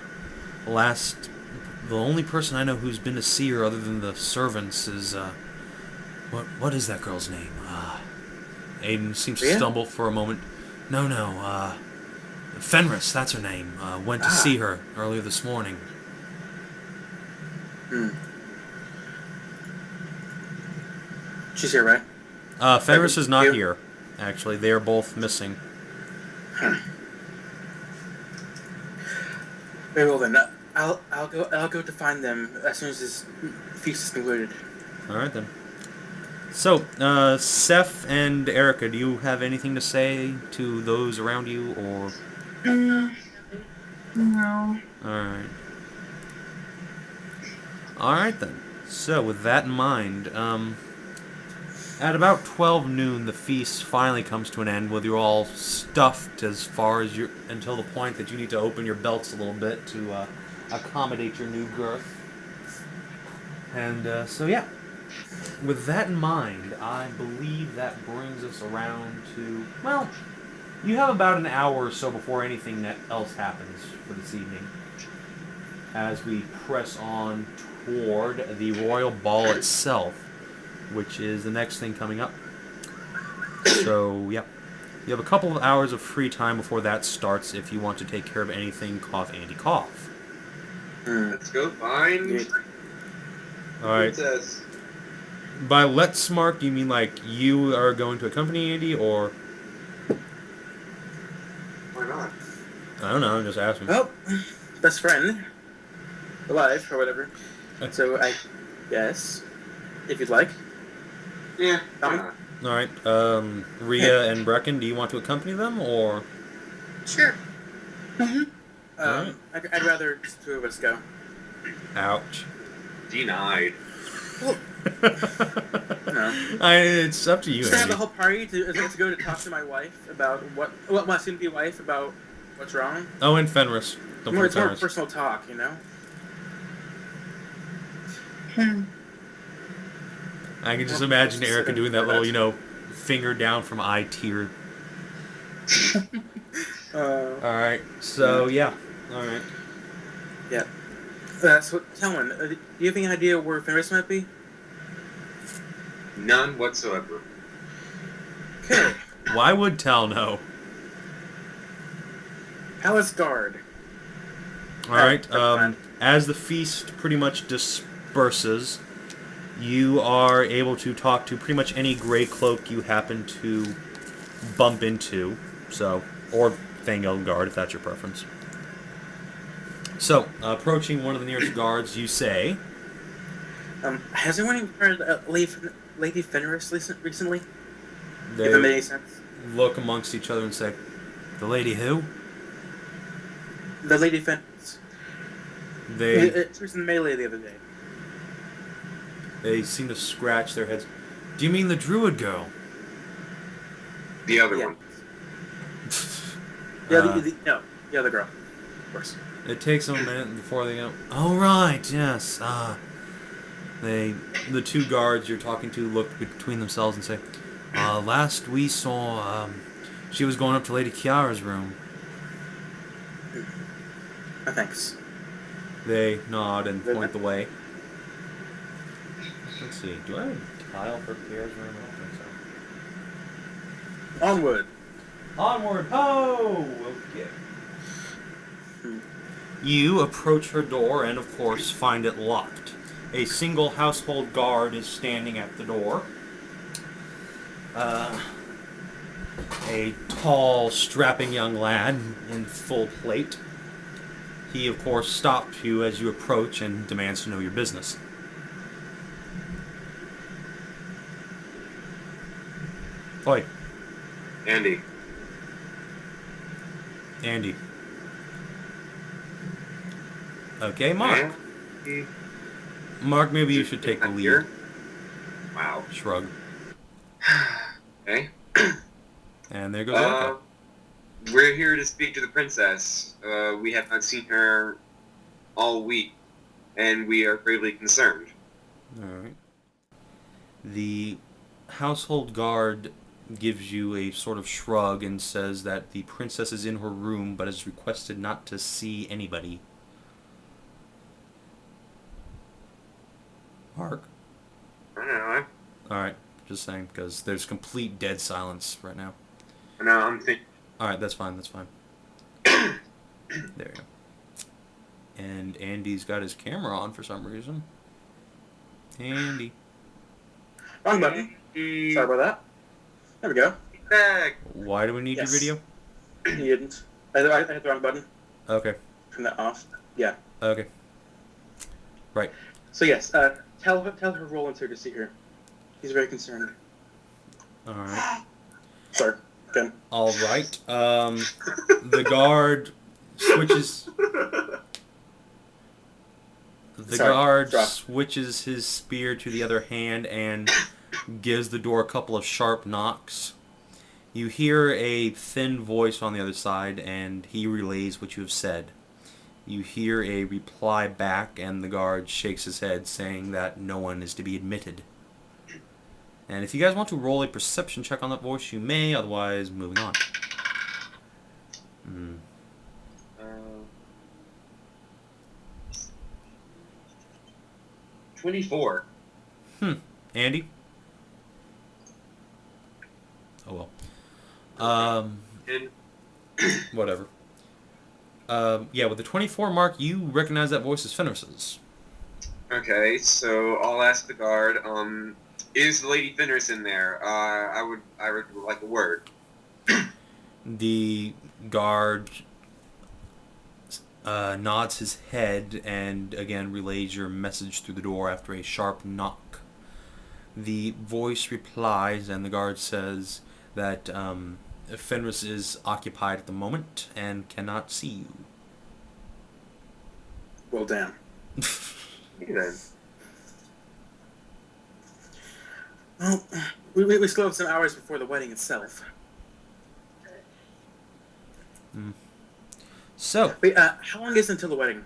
only person I know who's been to see her other than the servants is, what is that girl's name? Aidan seems to stumble for a moment. No, Fenris, that's her name. Went to see her earlier this morning. She's here, right? Fenris is not here, actually. They are both missing. Very well then. I'll go to find them as soon as this feast is concluded. All right then. So, Seth and Erica, do you have anything to say to those around you, or? No. All right then. So, with that in mind, at about 12 noon, the feast finally comes to an end, with you all stuffed as far as until the point that you need to open your belts a little bit to accommodate your new girth. And so yeah, with that in mind, I believe that brings us around to, well, you have about an hour or so before anything else happens for this evening, as we press on toward the royal ball itself, which is the next thing coming up. So, yeah. You have a couple of hours of free time before that starts if you want to take care of anything cough Andy cough. Let's go find Alright. Princess. By let's mark, you mean like you are going to accompany Andy, or? Why not? I don't know, I'm just asking. Well, best friend. Alive, or whatever. So, yes. If you'd like. Yeah, why not? Alright, Rhea and Brecken, do you want to accompany them, or? Sure. Alright. I'd rather just two of us go. Ouch. Denied. Well, no. It's up to you, Just to have Andy. the whole party to go to talk to my wife about my soon-to-be wife about What's wrong? Oh, and Fenris. Don't It's forget more Fenris. personal talk, you know? I can just Well, imagine just Erica sitting doing that for little, that. you know, finger down from eye tier. Alright, so, yeah. Alright. Yeah. So, Talmen, do you have any idea where Fenris might be? None whatsoever. Okay. Why would Tal know? Palace Guard. Alright, fine. as the feast pretty much disperses, you are able to talk to pretty much any gray cloak you happen to bump into. So, or Fangel Guard, if that's your preference. So, approaching one of the nearest guards, you say... Has anyone encountered Lady Fenris recently? They If it made any sense. look amongst each other and say, "The lady who?" The Lady Fenris. She was in melee the other day. They seem to scratch their heads. Do you mean the Druid girl? The other Yeah. one. No, the other girl. Of course. It takes them a minute before they go, "Oh, right, yes." The two guards you're talking to look between themselves and say, "Last we saw, she was going up to Lady Kiara's room." Thanks. They nod and point the way. Let's see, do I have a tile for Kiara's room? I don't think so. Onward. Onward, ho! Okay. You approach her door and, of course, find it locked. A single household guard is standing at the door. A tall, strapping young lad in full plate. He, of course, stops you as you approach and demands to know your business. Oi. Andy. Andy. Okay, Mark. Andy. Mark, maybe you should take the lead. Here? Wow. Shrug. Okay. And there goes Erica. We're here to speak to the princess. We have not seen her all week, and we are gravely concerned. Alright. The household guard gives you a sort of shrug and says that the princess is in her room, but has requested not to see anybody. Mark? I don't know. Alright, just saying, because there's complete dead silence right now. I'm thinking. Alright, that's fine, that's fine. There you go. And Andy's got his camera on for some reason. Andy. Wrong button. Sorry about that. There we go. Back. Why do we need Yes. your video? You didn't. I hit the wrong button. Okay. Turn that off. Yeah. Okay. Right. So yes, tell her Rowland's here to see her. He's very concerned. Alright. Sorry. Again. Alright. The guard switches... The Sorry, guard drop. switches his spear to the other hand and gives the door a couple of sharp knocks. You hear a thin voice on the other side, and he relays what you have said. You hear a reply back, and the guard shakes his head, saying that no one is to be admitted. And if you guys want to roll a perception check on that voice, you may, otherwise moving on. 24. Andy? Oh well. And Whatever. Yeah, with the 24 mark, you recognize that voice as Fenris's. okay, so I'll ask the guard. Is Lady Fenris in there? I would like a word. The guard nods his head and again relays your message through the door after a sharp knock. The voice replies, and the guard says that Fenris is occupied at the moment and cannot see you. Well, damn. Okay, then. Well, we still have some hours before the wedding itself. So, Wait, how long is it until the wedding?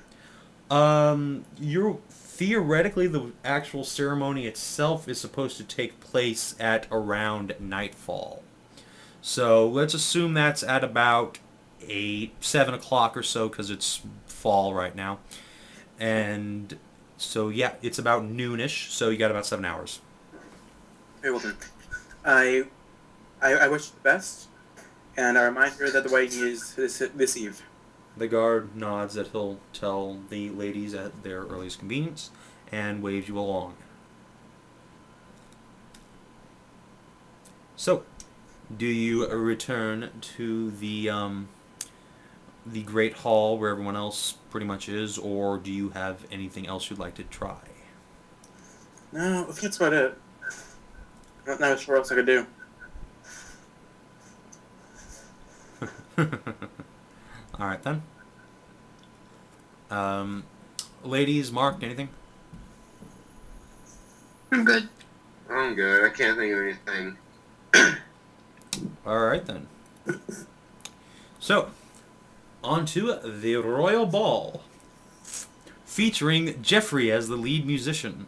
you're theoretically the actual ceremony itself is supposed to take place at around nightfall. So let's assume that's at about 7 o'clock or so, because it's fall right now. And so yeah, it's about noonish. So you got about 7 hours. Very well then. I wish you the best, and I remind her that the wedding is this eve. The guard nods that he'll tell the ladies at their earliest convenience, and waves you along. So, do you return to the Great Hall where everyone else pretty much is, or do you have anything else you'd like to try? No, I think that's about it. Not sure what else I could do. Alright then. Ladies, Mark, anything? I'm good. I'm good. I can't think of anything. Alright then. So, on to the Royal Ball, featuring Jeffrey as the lead musician.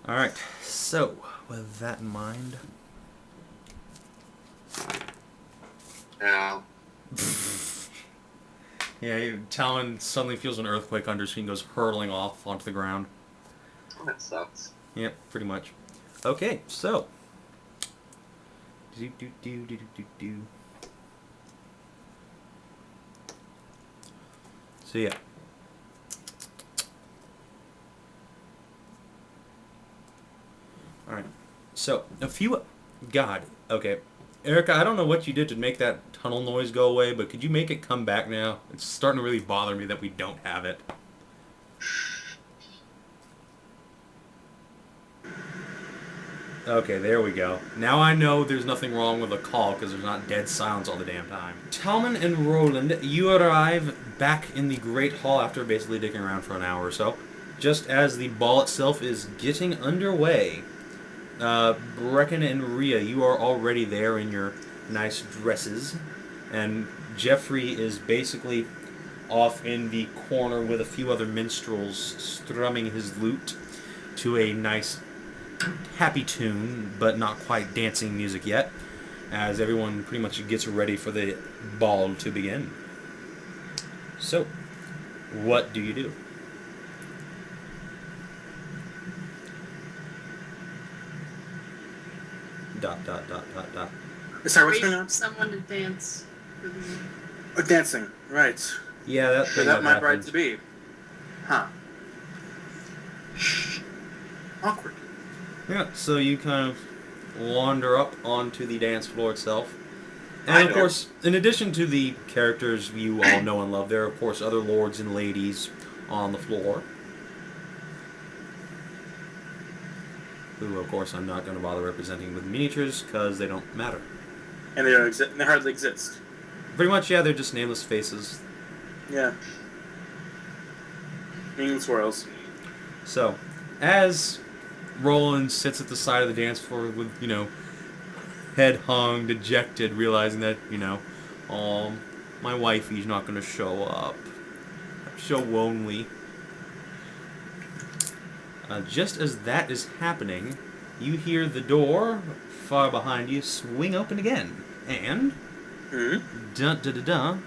Alright, so, with that in mind... Ow. Yeah, Talmen suddenly feels an earthquake under screen, goes hurtling off onto the ground. Oh, that sucks. Yep, pretty much. Okay, so... So yeah. Alright. So, a few... God, okay. Erica, I don't know what you did to make that tunnel noise go away, but could you make it come back now? It's starting to really bother me that we don't have it. Okay, there we go. Now I know there's nothing wrong with the call, because there's not dead silence all the damn time. Talmen and Rowland, you arrive back in the Great Hall after basically dicking around for an hour or so. Just as the ball itself is getting underway. Brecken and Rhea, you are already there in your nice dresses. And Jeffrey is basically off in the corner with a few other minstrels strumming his lute to a nice happy tune, but not quite dancing music yet, as everyone pretty much gets ready for the ball to begin. So, what do you do? Dot, dot, dot, dot, dot. Sorry, what's Wait going on? for someone to dance with me. Oh, dancing. Right. Yeah, that So thing that might happened. right to be. Huh. Awkward. Yeah, so you kind of wander up onto the dance floor itself. I And of know. course, in addition to the characters you all know and love, there are of course other lords and ladies on the floor. Who, of course, I'm not going to bother representing with miniatures, because they don't matter. And they don't exist. They hardly exist. Pretty much, yeah, they're just nameless faces. Yeah. Meaning swirls. So, as Rowland sits at the side of the dance floor with, head hung, dejected, realizing that, my wifey's not going to show up. I'm so lonely. Just as that is happening, you hear the door far behind you swing open again. And, dun-dun-dun-dun,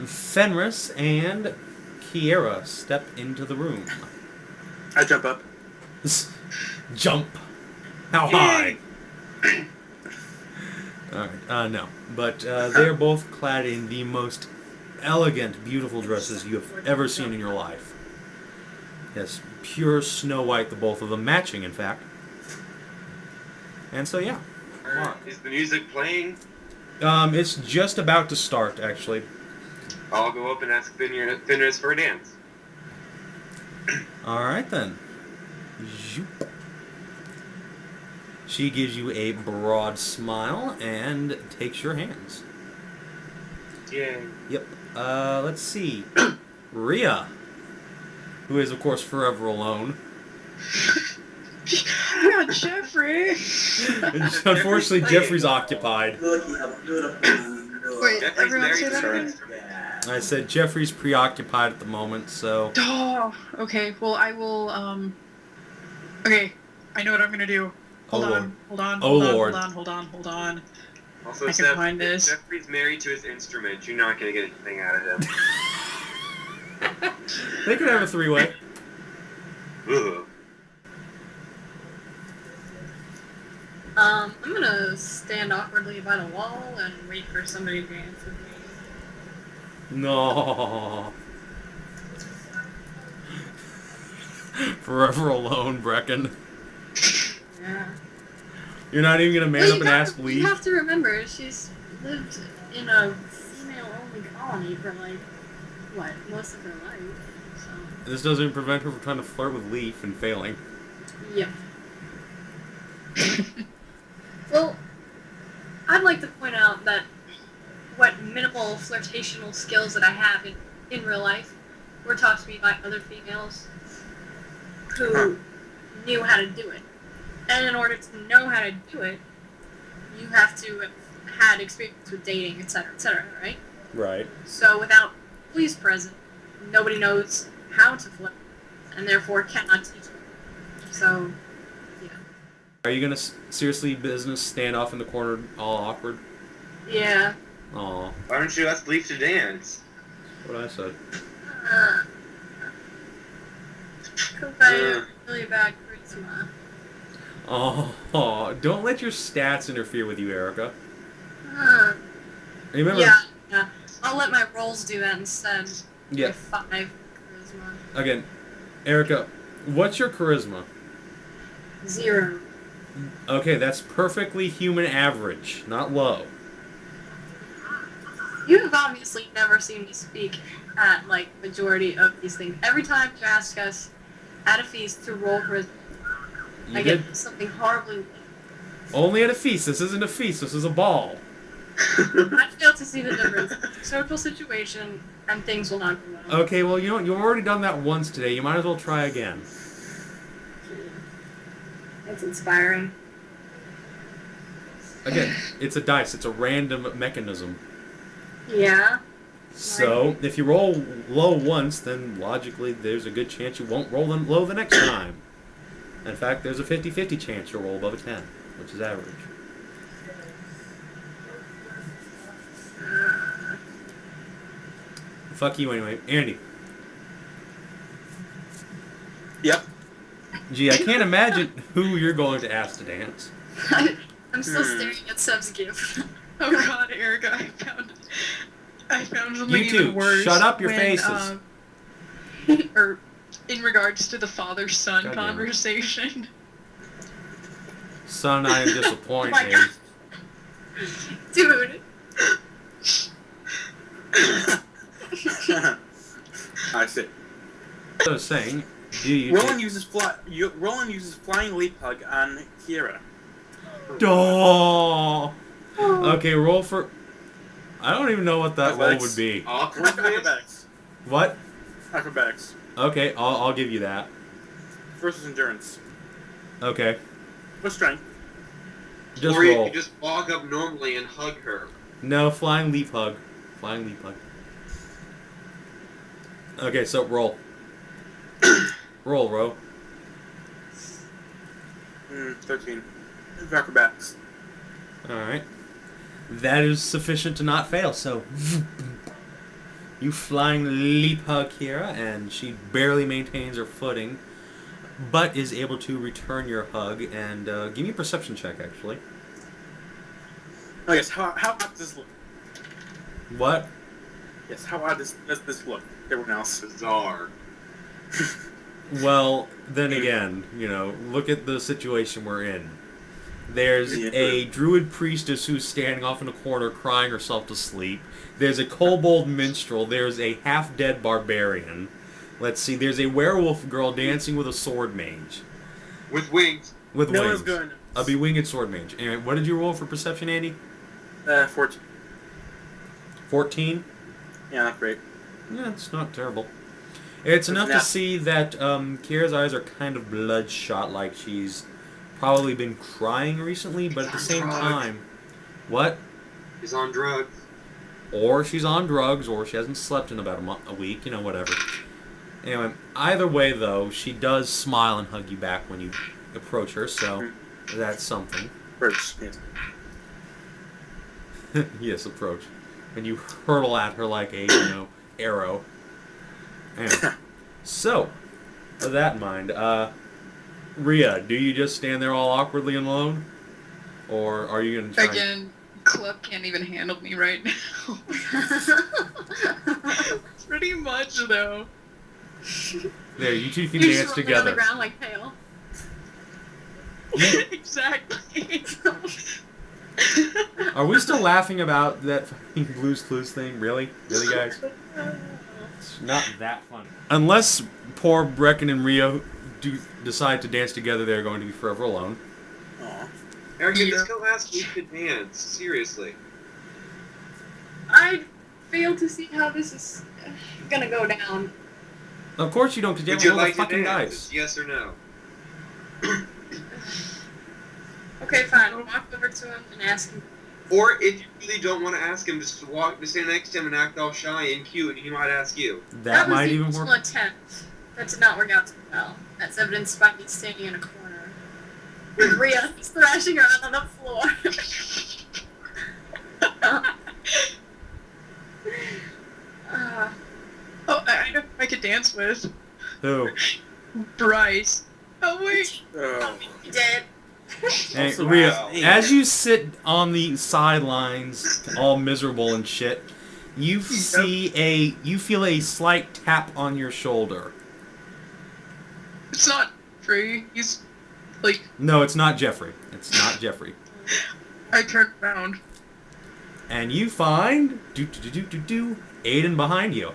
Fenris and Kiera step into the room. I jump up. Jump. How high? Alright, no. But they're both clad in the most elegant, beautiful dresses you have ever seen in your life. Yes, pure Snow White, the both of them, matching, in fact. And so, yeah. Mark. Is the music playing? It's just about to start, actually. I'll go up and ask Fenris for a dance. Alright, then. Zoop. She gives you a broad smile and takes your hands. Yay. Yep. Let's see. Rhea, who is, of course, forever alone. Yeah, Jeffrey. Unfortunately, Jeffrey's occupied. Wait, Jeffrey's everyone married say to that her. again? I said Jeffrey's preoccupied at the moment, so... Oh, okay. Well, I will, okay. I know what I'm gonna do. Hold on. Hold on. Also, I can Seth, find if this. Jeffrey's married to his instrument, you're not going to get anything out of him. They could have a three-way. Ugh. I'm gonna stand awkwardly by the wall and wait for somebody to dance with me. No. Forever alone, Brecken. Yeah. You're not even gonna man up and ask You leave? have to remember, she's lived in a female-only colony for, like, what, most of her life, so... This doesn't prevent her from trying to flirt with Leaf and failing. Yep. Well, I'd like to point out that what minimal flirtational skills that I have in real life were taught to me by other females who knew how to do it. And in order to know how to do it, you have to have had experience with dating, etc., right? Right. So without police present, nobody knows how to flirt, and therefore cannot teach them. So, yeah. Are you gonna seriously business stand off in the corner all awkward? Yeah. Aw. Why don't you ask Leaf to dance? What I said. Because I have really bad charisma. Oh, don't let your stats interfere with you, Erica. Remember? Yeah. I'll let my rolls do that instead. Yeah. With 5 charisma. Again, Erica, what's your charisma? 0. Okay, that's perfectly human average, not low. You have obviously never seen me speak at, like, majority of these things. Every time you ask us at a feast to roll charisma, You I did get something horribly... only at a feast. This isn't a feast. This is a ball. I fail to see the difference. Social situation, and things will not go well. Okay, well, you know, you've already done that once today. You might as well try again. That's inspiring. Again, it's a dice. It's a random mechanism. Yeah. So, if you roll low once, then logically there's a good chance you won't roll low the next time. In fact, there's a 50-50 chance you'll roll above a 10, which is average. Fuck you anyway. Andy. Yep. Gee, I can't imagine who you're going to ask to dance. I'm still staring at Seb's gift. Oh god, Erica, I found something You two, even worse. shut up your when, faces. Or in regards to the father-son God damn it. conversation. Son, I am disappointed. Oh my God. Dude. I see. I was saying, do you... Rowland uses flying leap hug on Kiera. Oh. Okay, roll for... I don't even know what that roll Athletics. would be. Awkward. Acrobatics. What? Acrobatics. Okay, I'll give you that. Versus endurance. Okay. With strength. Just Or you roll. can just walk up normally and hug her. No, flying leap hug. Flying leap hug. Okay, so roll. Roll, Ro. 13. Acrobatics. Alright. That is sufficient to not fail, so... You flying leap hug Kiera, and she barely maintains her footing, but is able to return your hug, and give me a perception check, actually. Oh yes, how odd does this look? What? Yes, how odd does this look? Everyone else. Bizarre. Well, then again, you know, look at the situation we're in. There's a Druid Priestess who's standing off in a corner crying herself to sleep. There's a kobold minstrel. There's a half-dead barbarian. Let's see, there's a werewolf girl dancing with a Swordmage. With wings. With No wings. one's going. A bewinged Swordmage. And what did you roll for perception, Andy? 14. 14? Yeah, not great. Yeah, it's not terrible. It's enough to see that Kiera's eyes are kind of bloodshot, like she's probably been crying recently, but at the same time... What? She's on drugs. Or she's on drugs, or she hasn't slept in about a week, you know, whatever. Anyway, either way, though, she does smile and hug you back when you approach her, so that's something. Approach, yes. Yes, approach. And you hurtle at her like a, arrow. Anyway. So, with that in mind, Rhea, do you just stand there all awkwardly and alone? Or are you going to try... Again, Club can't even handle me right now. Pretty much, though. There, you two can You're dance just together. on the ground like Pale. Exactly. Are we still laughing about that fucking Blue's Clues thing? Really? Really, guys? It's not that funny. Unless poor Brecken and Rio decide to dance together, they're going to be forever alone. Aw. Erica, you still ask me to dance. Seriously. I fail to see how this is gonna go down. Of course you don't, because you Would haven't you rolled like the to fucking dance? dice. Yes or no? Okay, fine. I'll walk over to him and ask him. Or if you really don't want to ask him, just stand next to him and act all shy and cute, and he might ask you. That was might the even original work. attempt. That did not work out too well. That's evidenced by me standing in a corner with Rhea thrashing around on the floor. Oh, I know who I could dance with. Who? Bryce. Oh, wait. Oh. You did. Hey, Also, Rhea, wow. as you sit on the sidelines, all miserable and shit, you feel a slight tap on your shoulder. It's not free. He's, like, No, it's not Jeffrey. It's not Jeffrey. I turned around. And you find Aidan behind you.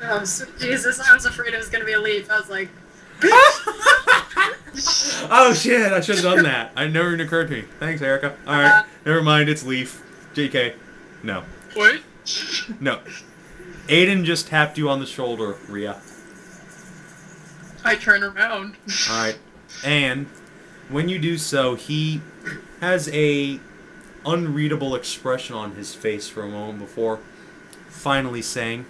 Oh, sweet Jesus. I was afraid it was going to be a leaf. I was like, Oh shit! I should have done that. It never even occurred to me. Thanks, Erica. All right, never mind. It's Leaf. JK. No. What? No. Aidan just tapped you on the shoulder, Rhea. I turn around. All right, and when you do so, he has a unreadable expression on his face for a moment before finally saying,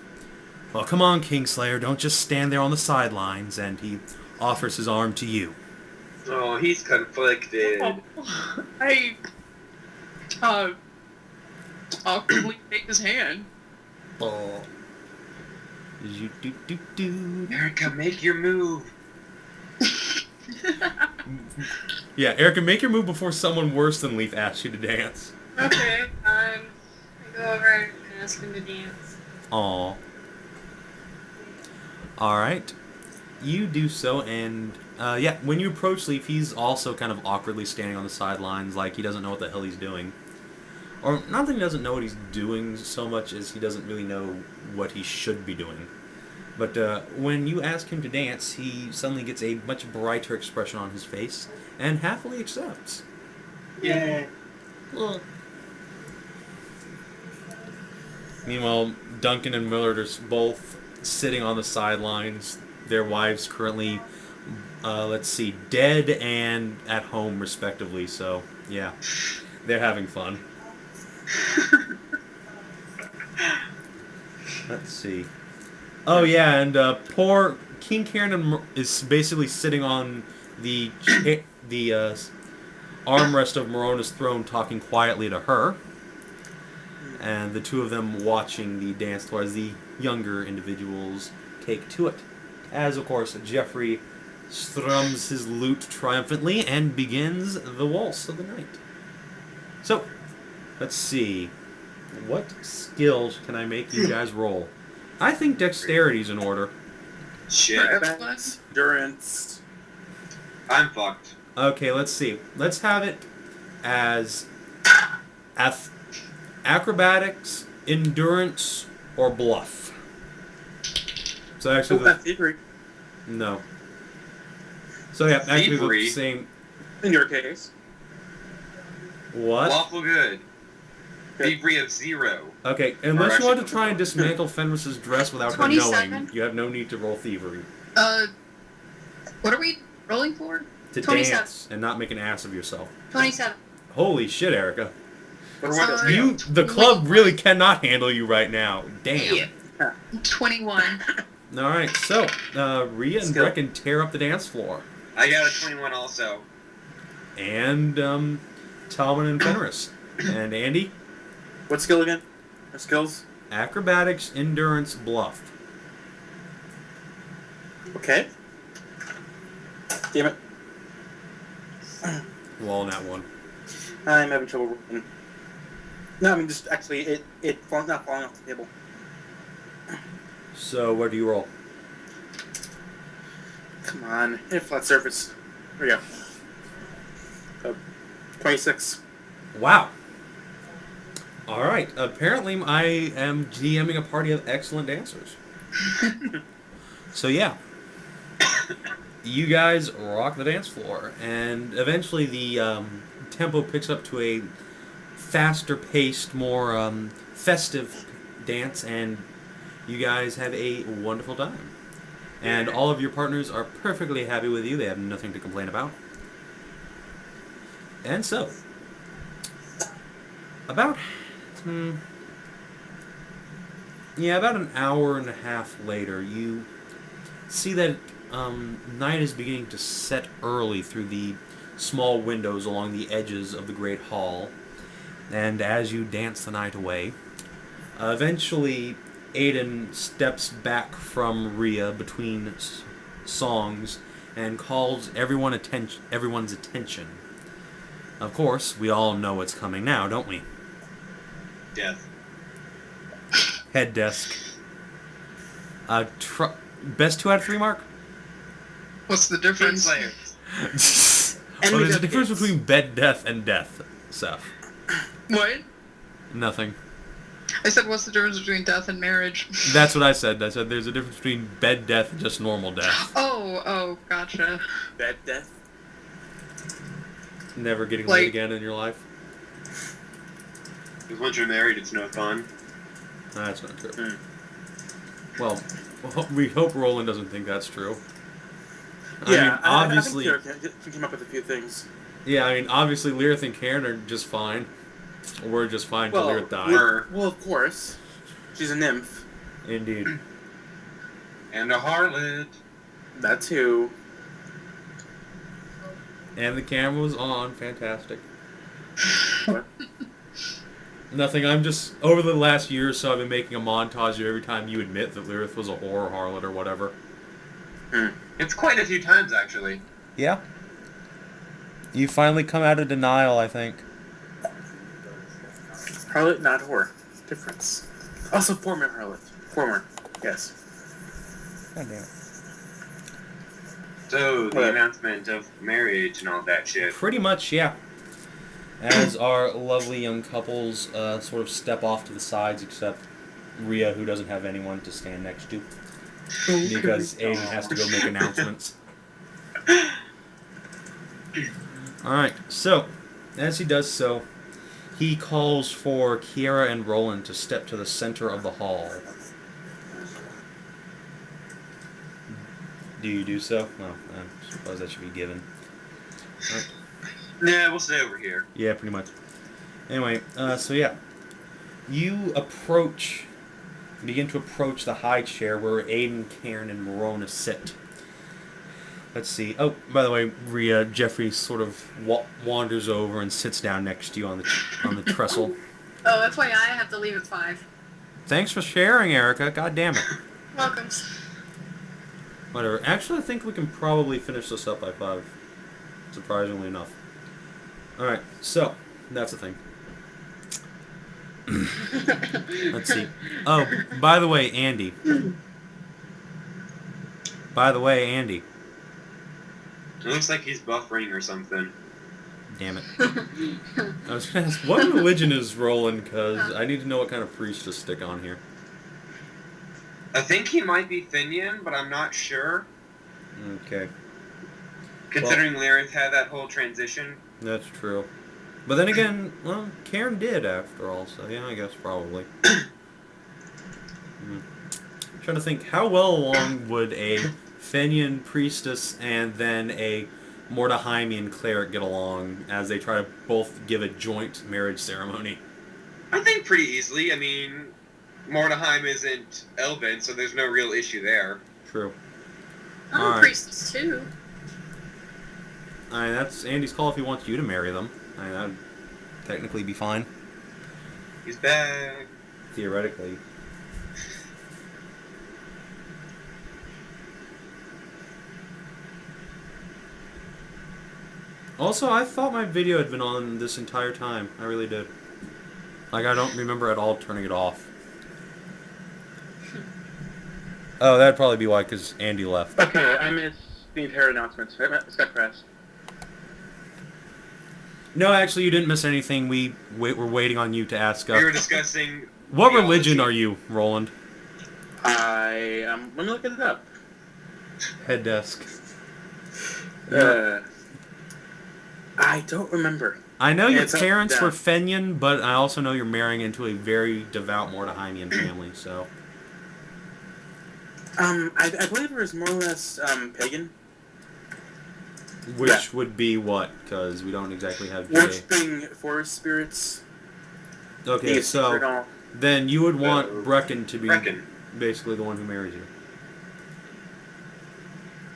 "Well, come on, Kingslayer. Don't just stand there on the sidelines." And he offers his arm to you. Oh, he's conflicted. I awkwardly take his hand. Oh. Erica, make your move. Yeah, Erica, make your move before someone worse than Leaf asks you to dance. okay, I go over and ask him to dance. Aw. Alright. You do so, and yeah, when you approach Leaf, he's also kind of awkwardly standing on the sidelines, like he doesn't know what the hell he's doing. Or, not that he doesn't know what he's doing so much as he doesn't really know what he should be doing. But when you ask him to dance, he suddenly gets a much brighter expression on his face, and happily accepts. Yeah. Well. Meanwhile, Duncan and Millard are both sitting on the sidelines. Their wives currently, let's see, dead and at home, respectively. So, yeah, they're having fun. Let's see. Oh, yeah, and poor King Karen is basically sitting on the armrest of Morona's throne, talking quietly to her. And the two of them watching the dance towards the younger individuals take to it. As, of course, Jeffrey strums his lute triumphantly and begins the waltz of the night. So, let's see. What skills can I make you guys roll? I think dexterity's in order. Shit. Defense, endurance. I'm fucked. Okay, let's see. Let's have it as acrobatics, endurance, or bluff. So actually, That's thievery. no. So yeah, actually Thievery? the same. In your case. What? Lawful good. Thievery of 0. Okay, unless you want to try and dismantle Fenris's dress without her 27. knowing, you have no need to roll thievery. What are we rolling for? To 27. dance and not make an ass of yourself. 27. Holy shit, Erica. For what it's worth. The club really cannot handle you right now. Damn. Yeah. 21. Alright, so, Rhea and Skill. Brecken tear up the dance floor. I got a 21 also. And, Talmen and Fenris. And Andy? What skill again? Our skills? Acrobatics, endurance, bluff. Okay. Damn it. Well, on that one. I'm having trouble working. No, I mean, just actually, it not falling off the table. So, what do you roll? Come on, hit a flat surface. There we go. 26. Wow. Alright, apparently I am GMing a party of excellent dancers. So yeah. You guys rock the dance floor, and eventually the tempo picks up to a faster-paced, more festive dance, and you guys have a wonderful time. And all of your partners are perfectly happy with you. They have nothing to complain about. And so, about an hour and a half later, you see that night is beginning to set early through the small windows along the edges of the great hall. And as you dance the night away, eventually Aidan steps back from Rhea between songs and calls everyone's attention. Of course, we all know what's coming now, don't we? Death. Head desk. Best 2 out of 3 mark? What's the difference? Kingslayer. Well, there's a difference between bed death and death, Seth. What? Nothing. I said, what's the difference between death and marriage? That's what I said. I said there's a difference between bed death and just normal death. Oh, gotcha. Bad death. Never getting laid again in your life. Because once you're married, it's no fun. That's not true. Well, we hope Rowland doesn't think that's true. Yeah, I mean, obviously. I think we came up with a few things. Yeah, I mean, obviously, Lyrith and Karen are just fine. We're just fine till Lyrith dies. Well, of course. She's a nymph. Indeed. And a harlot. That too. And the camera was on. Fantastic. What? Nothing. I'm just, over the last year or so, I've been making a montage of every time you admit that Lyrith was a whore or harlot or whatever. It's quite a few times, actually. Yeah. You finally come out of denial, I think. Harlot, not whore. Difference. Also, former harlot. Former. Yes. God damn it. So, the announcement of marriage and all that shit. Pretty much, yeah. As our lovely young couples sort of step off to the sides, except Rhea, who doesn't have anyone to stand next to. Because Aidan has to go make announcements. Alright, so, as he does so, he calls for Kiera and Rowland to step to the center of the hall. Do you do so? Well, I suppose that should be given. Right. Yeah, we'll stay over here. Yeah, pretty much. Anyway, so yeah. You begin to approach the high chair where Aidan, Karen, and Morona sit. Let's see. Oh, by the way, Rhea, Jeffrey sort of wanders over and sits down next to you on the trestle. Oh, FYI, I have to leave at 5. Thanks for sharing, Erica. God damn it. Welcome. Whatever. Actually, I think we can probably finish this up by 5. Surprisingly enough. Alright, so, that's the thing. Let's see. Oh, by the way, Andy. It looks like he's buffering or something. Damn it. I was going to ask, what religion is Rowland? Because I need to know what kind of priest to stick on here. I think he might be Finian, but I'm not sure. Okay. Considering Lyrith had that whole transition. That's true. But then again, well, Karen did after all, so yeah, I guess probably. Trying to think, how well along would a Fenian priestess and then a Mordahimian cleric get along as they try to both give a joint marriage ceremony? I think pretty easily. I mean, Mordheim isn't Elven, so there's no real issue there. True. I'm a Alright. priestess too. I mean, that's Andy's call if he wants you to marry them. I mean, that'd technically be fine. He's back. Theoretically. Also, I thought my video had been on this entire time. I really did. Like, I don't remember at all turning it off. Oh, that'd probably be why, because Andy left. Okay, I missed the entire announcement. Scott Press. No, actually, you didn't miss anything. We were waiting on you to ask us. We were discussing... What religion are you, Roland? Let me look it up. Head desk. I don't remember. I know your It's up parents down. were Fenian, but I also know you're marrying into a very devout Mordahimian family, so... I believe it was more or less, pagan. Which would be what? Because we don't exactly have... Worshipping forest spirits. Okay, Being so... secret all- Then you would want Brecken to be Brecken. basically the one who marries you.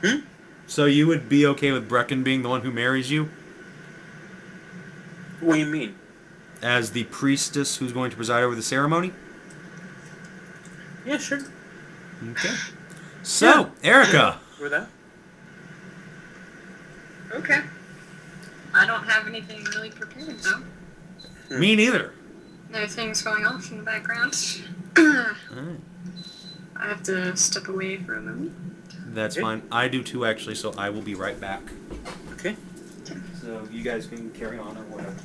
Hmm? So you would be okay with Brecken being the one who marries you? What do you mean? As the priestess who's going to preside over the ceremony? Yeah, sure. Okay. So, Erica! For that? Okay. I don't have anything really prepared though. Me neither. No things going off in the background. Alright. I have to step away for a moment. That's Okay. fine. I do too, actually, so I will be right back. Okay. So you guys can carry on or whatever.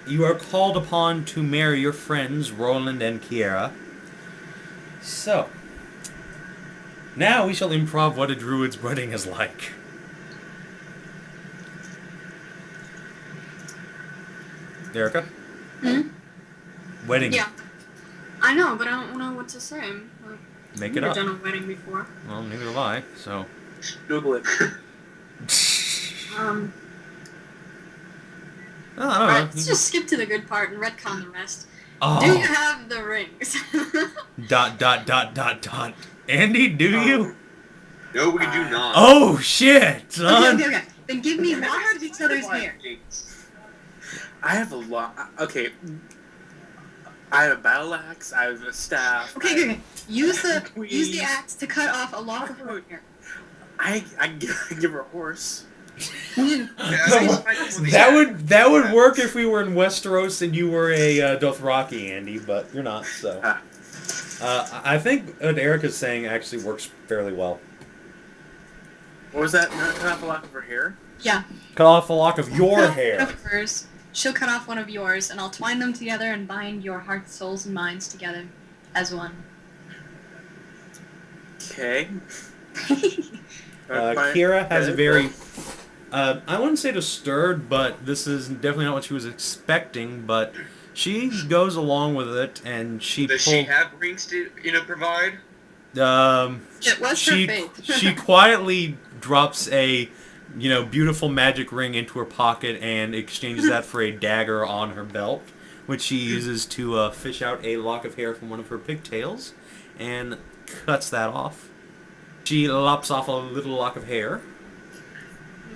You are called upon to marry your friends, Rowland and Kiera. So, now we shall improv what a druid's wedding is like. Erica? Hmm? Wedding. Yeah. I know, but I don't know what to say. Make I've it never up. done a wedding before. Well, neither have I, so... Google it. Um, Well, I don't alright, know. let's just skip to the good part and retcon the rest. Oh. Do you have the rings? ... Andy, do you? No, we do not. Oh, shit, son! Okay. Then give me lots of each other's hair. I have a lot. Okay. I have a battle axe. I have a staff. Okay. Use the Please. axe to cut off a lock of her hair. I give her a horse. That would work if we were in Westeros and you were a Dothraki, Andy, but you're not, so... I think what Erica's saying actually works fairly well. What was that? Cut off a lock of her hair? Yeah. Cut off a lock of your Cut off hair. one of hers. She'll cut off one of yours, and I'll twine them together and bind your hearts, souls, and minds together as one. Okay. Kiera has a very... I wouldn't say disturbed, but this is definitely not what she was expecting, but she goes along with it, and she Does she have rings to, provide? It was her fate. she quietly drops a, beautiful magic ring into her pocket and exchanges that for a dagger on her belt, which she uses to fish out a lock of hair from one of her pigtails, and cuts that off. She lops off a little lock of hair.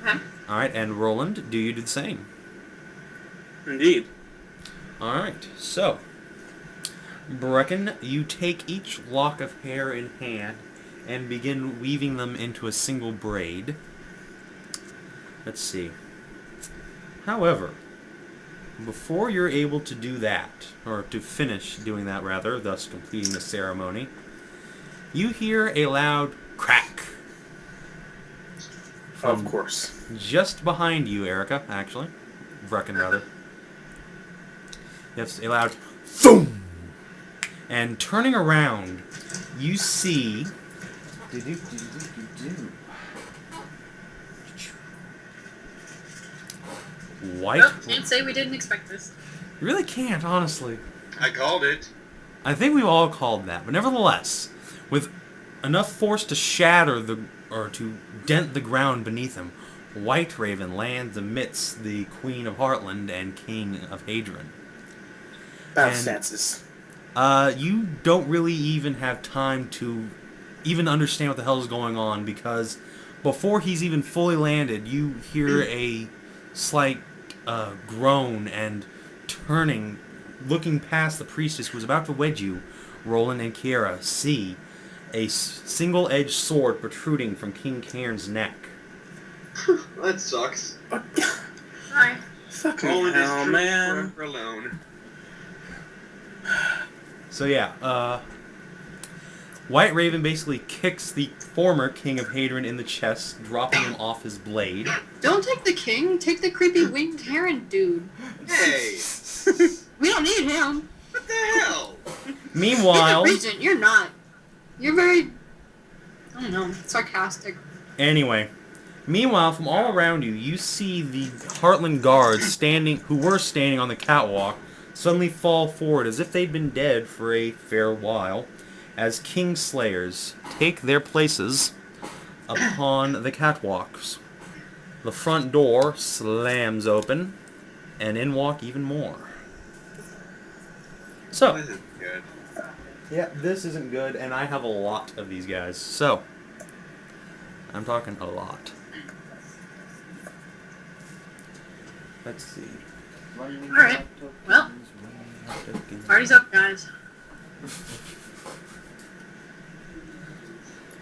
Okay. Alright, and Roland, do you do the same? Indeed. Alright, so... Brecken, you take each lock of hair in hand and begin weaving them into a single braid. Let's see. However, before you're able to do that, or to finish doing that rather, thus completing the ceremony, you hear a loud crack. Of course. Just behind you, Erica, actually. Brecken, rather. Yes, a loud THOOM! And turning around, you see. White. Well, can't say we didn't expect this. You really can't, honestly. I called it. I think we've all called that, but nevertheless, with enough force to shatter or to dent the ground beneath him, White Raven lands amidst the Queen of Heartland and King of Haddric. Circumstances. You don't really even have time to even understand what the hell is going on, because before he's even fully landed, you hear a slight groan, and turning, looking past the priestess who was about to wed you, Rowland and Kiera see a single-edged sword protruding from King Cairn's neck. That sucks. Hi. Fucking Roland hell, is true man. forever alone. So yeah, White Raven basically kicks the former King of Haddric in the chest, dropping him off his blade. Don't take the king, take the creepy winged heron dude. Hey, We don't need him. what the hell? Meanwhile, You're the regent, you're not. You're very, I don't know, sarcastic. Meanwhile, from all around you, you see the Heartland guards who were standing on the catwalk, suddenly fall forward as if they'd been dead for a fair while, as Kingslayers take their places upon the catwalks. The front door slams open, and in walk even more. So, This is good. yeah, this isn't good, and I have a lot of these guys. So, I'm talking a lot. Let's see. Alright, well, party's up, guys.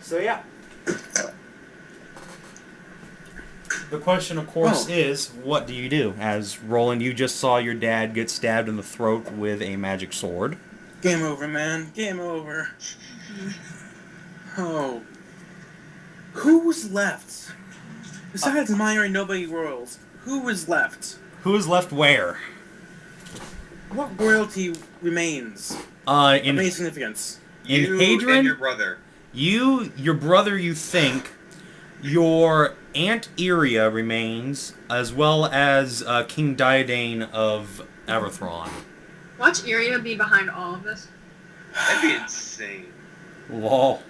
So yeah. The question, of course, is, what do you do? As Roland, you just saw your dad get stabbed in the throat with a magic sword. Game over, man. Game over. Oh. Who's left? Besides minor and nobody royals, who is left? Who is left where? What royalty remains? In Of any significance? You and Haddric, your brother. your brother, you think, your Aunt Iria remains, as well as King Diadane of Aberthron. Watch Iria be behind all of this. That'd be insane. Lol.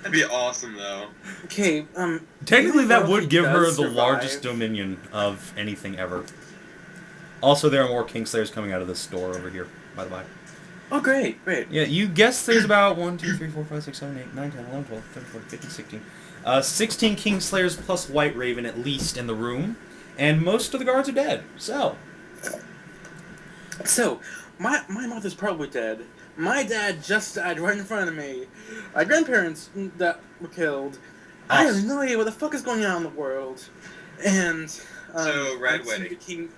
That'd be awesome, though. Okay, Technically, that royalty would give her does the survive. largest dominion of anything ever. Also, there are more Kingslayers coming out of this door over here, by the way. Oh, great, great. Yeah, you guess there's about 1, 2, 3, 4, 5, 6, 7, 8, 9, 10, 11, 12, 13, 14, 15, 16. 16 Kingslayers plus White Raven at least in the room, and most of the guards are dead. So, my mother's probably dead. My dad just died right in front of me. My grandparents that were killed. I have no idea what the fuck is going on in the world. And So, Red Wedding.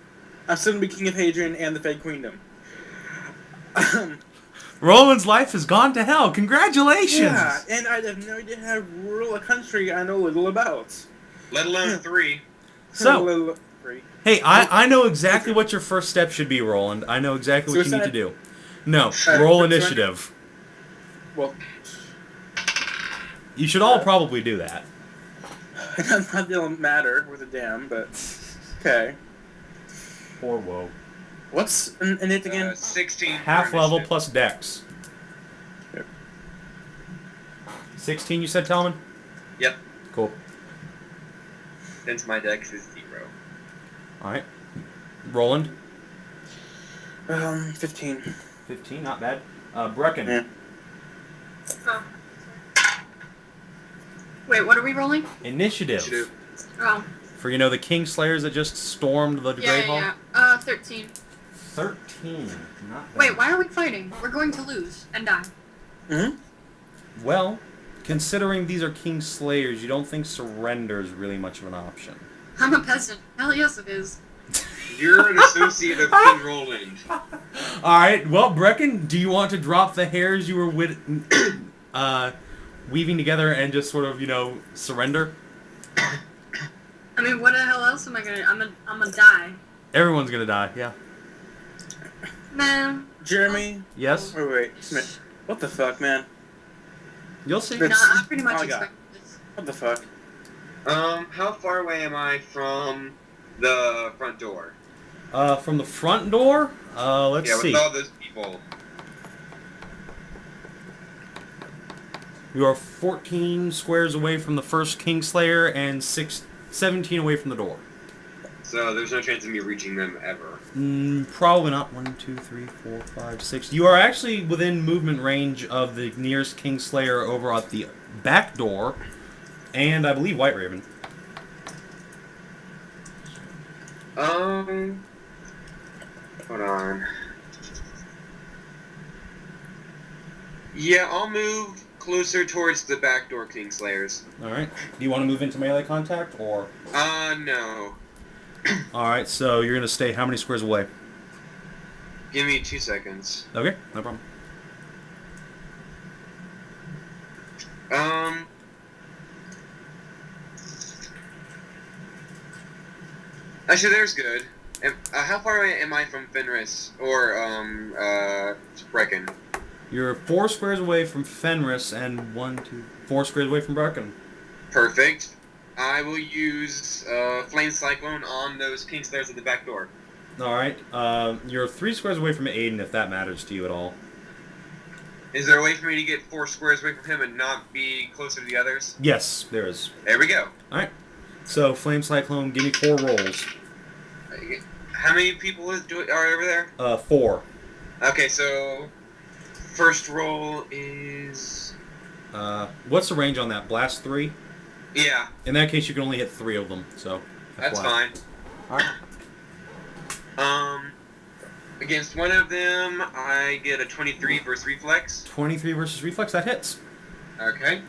I'm still gonna be King of Hadrian and the Fed Queendom. Roland's life has gone to hell. Congratulations! Yeah, and I have no idea how to rule a country I know little about. Let alone 3. So, hey, I know exactly what your first step should be, Roland. I know exactly what you need to do. No, roll initiative. Well, You should all probably do that. that don't matter with a damn, but okay. Or whoa. What's in it again? 16. Half for level initiative. plus dex. Yep. 16, you said, Talmen? Yep. Cool. Since my dex is 0. Alright. Roland? 15. 15, not bad. Brecken? Yeah. Oh. Wait, what are we rolling? Initiative. Oh. For, the Kingslayers that just stormed the Great Hall? Yeah. 13. 13. Not bad. Wait, why are we fighting? We're going to lose and die. Mm-hmm. Well, considering these are Kingslayers, you don't think surrender is really much of an option. I'm a peasant. Hell yes it is. You're an associate of King Roland. Alright, well, Brecken, do you want to drop the hairs you were weaving together and just sort of, surrender? I mean, what the hell else am I gonna... I'm gonna die. Everyone's gonna die, yeah. Man. Jeremy? Yes? Wait, Smith. What the fuck, man? You'll see. No, I pretty much Oh, God. expect this. What the fuck? How far away am I from the front door? From the front door, let's Yeah, see. with all those people. You are 14 squares away from the first Kingslayer and 17 away from the door. So there's no chance of me reaching them ever. Probably not. 1, 2, 3, 4, 5, 6. You are actually within movement range of the nearest Kingslayer over at the back door, and I believe White Raven. Hold on. Yeah, I'll move closer towards the back door Kingslayers. Alright. Do you want to move into melee contact, or...? No. Alright, so you're going to stay how many squares away? Give me 2 seconds. Okay, no problem. Actually, there's good. How far away am I from Fenris or Brecken? You're 4 squares away from Fenris and 4 squares away from Brecken. Perfect. I will use Flame Cyclone on those Kingslayers at the back door. Alright, you're 3 squares away from Aidan, if that matters to you at all. Is there a way for me to get 4 squares away from him and not be closer to the others? Yes, there is. There we go. Alright. So, Flame Cyclone, give me 4 rolls. How many people are over there? 4. Okay, so first roll is... What's the range on that? Blast 3? Yeah. In that case, you can only hit 3 of them, so... That's fine. Alright. Against one of them, I get a 23 versus reflex. 23 versus reflex, that hits. Okay.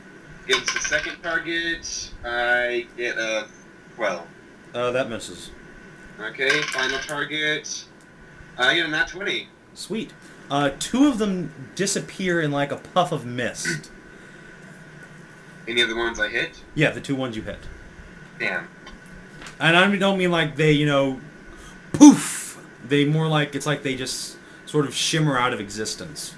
Against the second target, I get a 12. That misses. Okay, final target, I get a nat 20. Sweet. 2 of them disappear in like a puff of mist. Any of the ones I hit? Yeah, the 2 ones you hit. Damn. And I don't mean like they, poof! They more like, it's like they just sort of shimmer out of existence.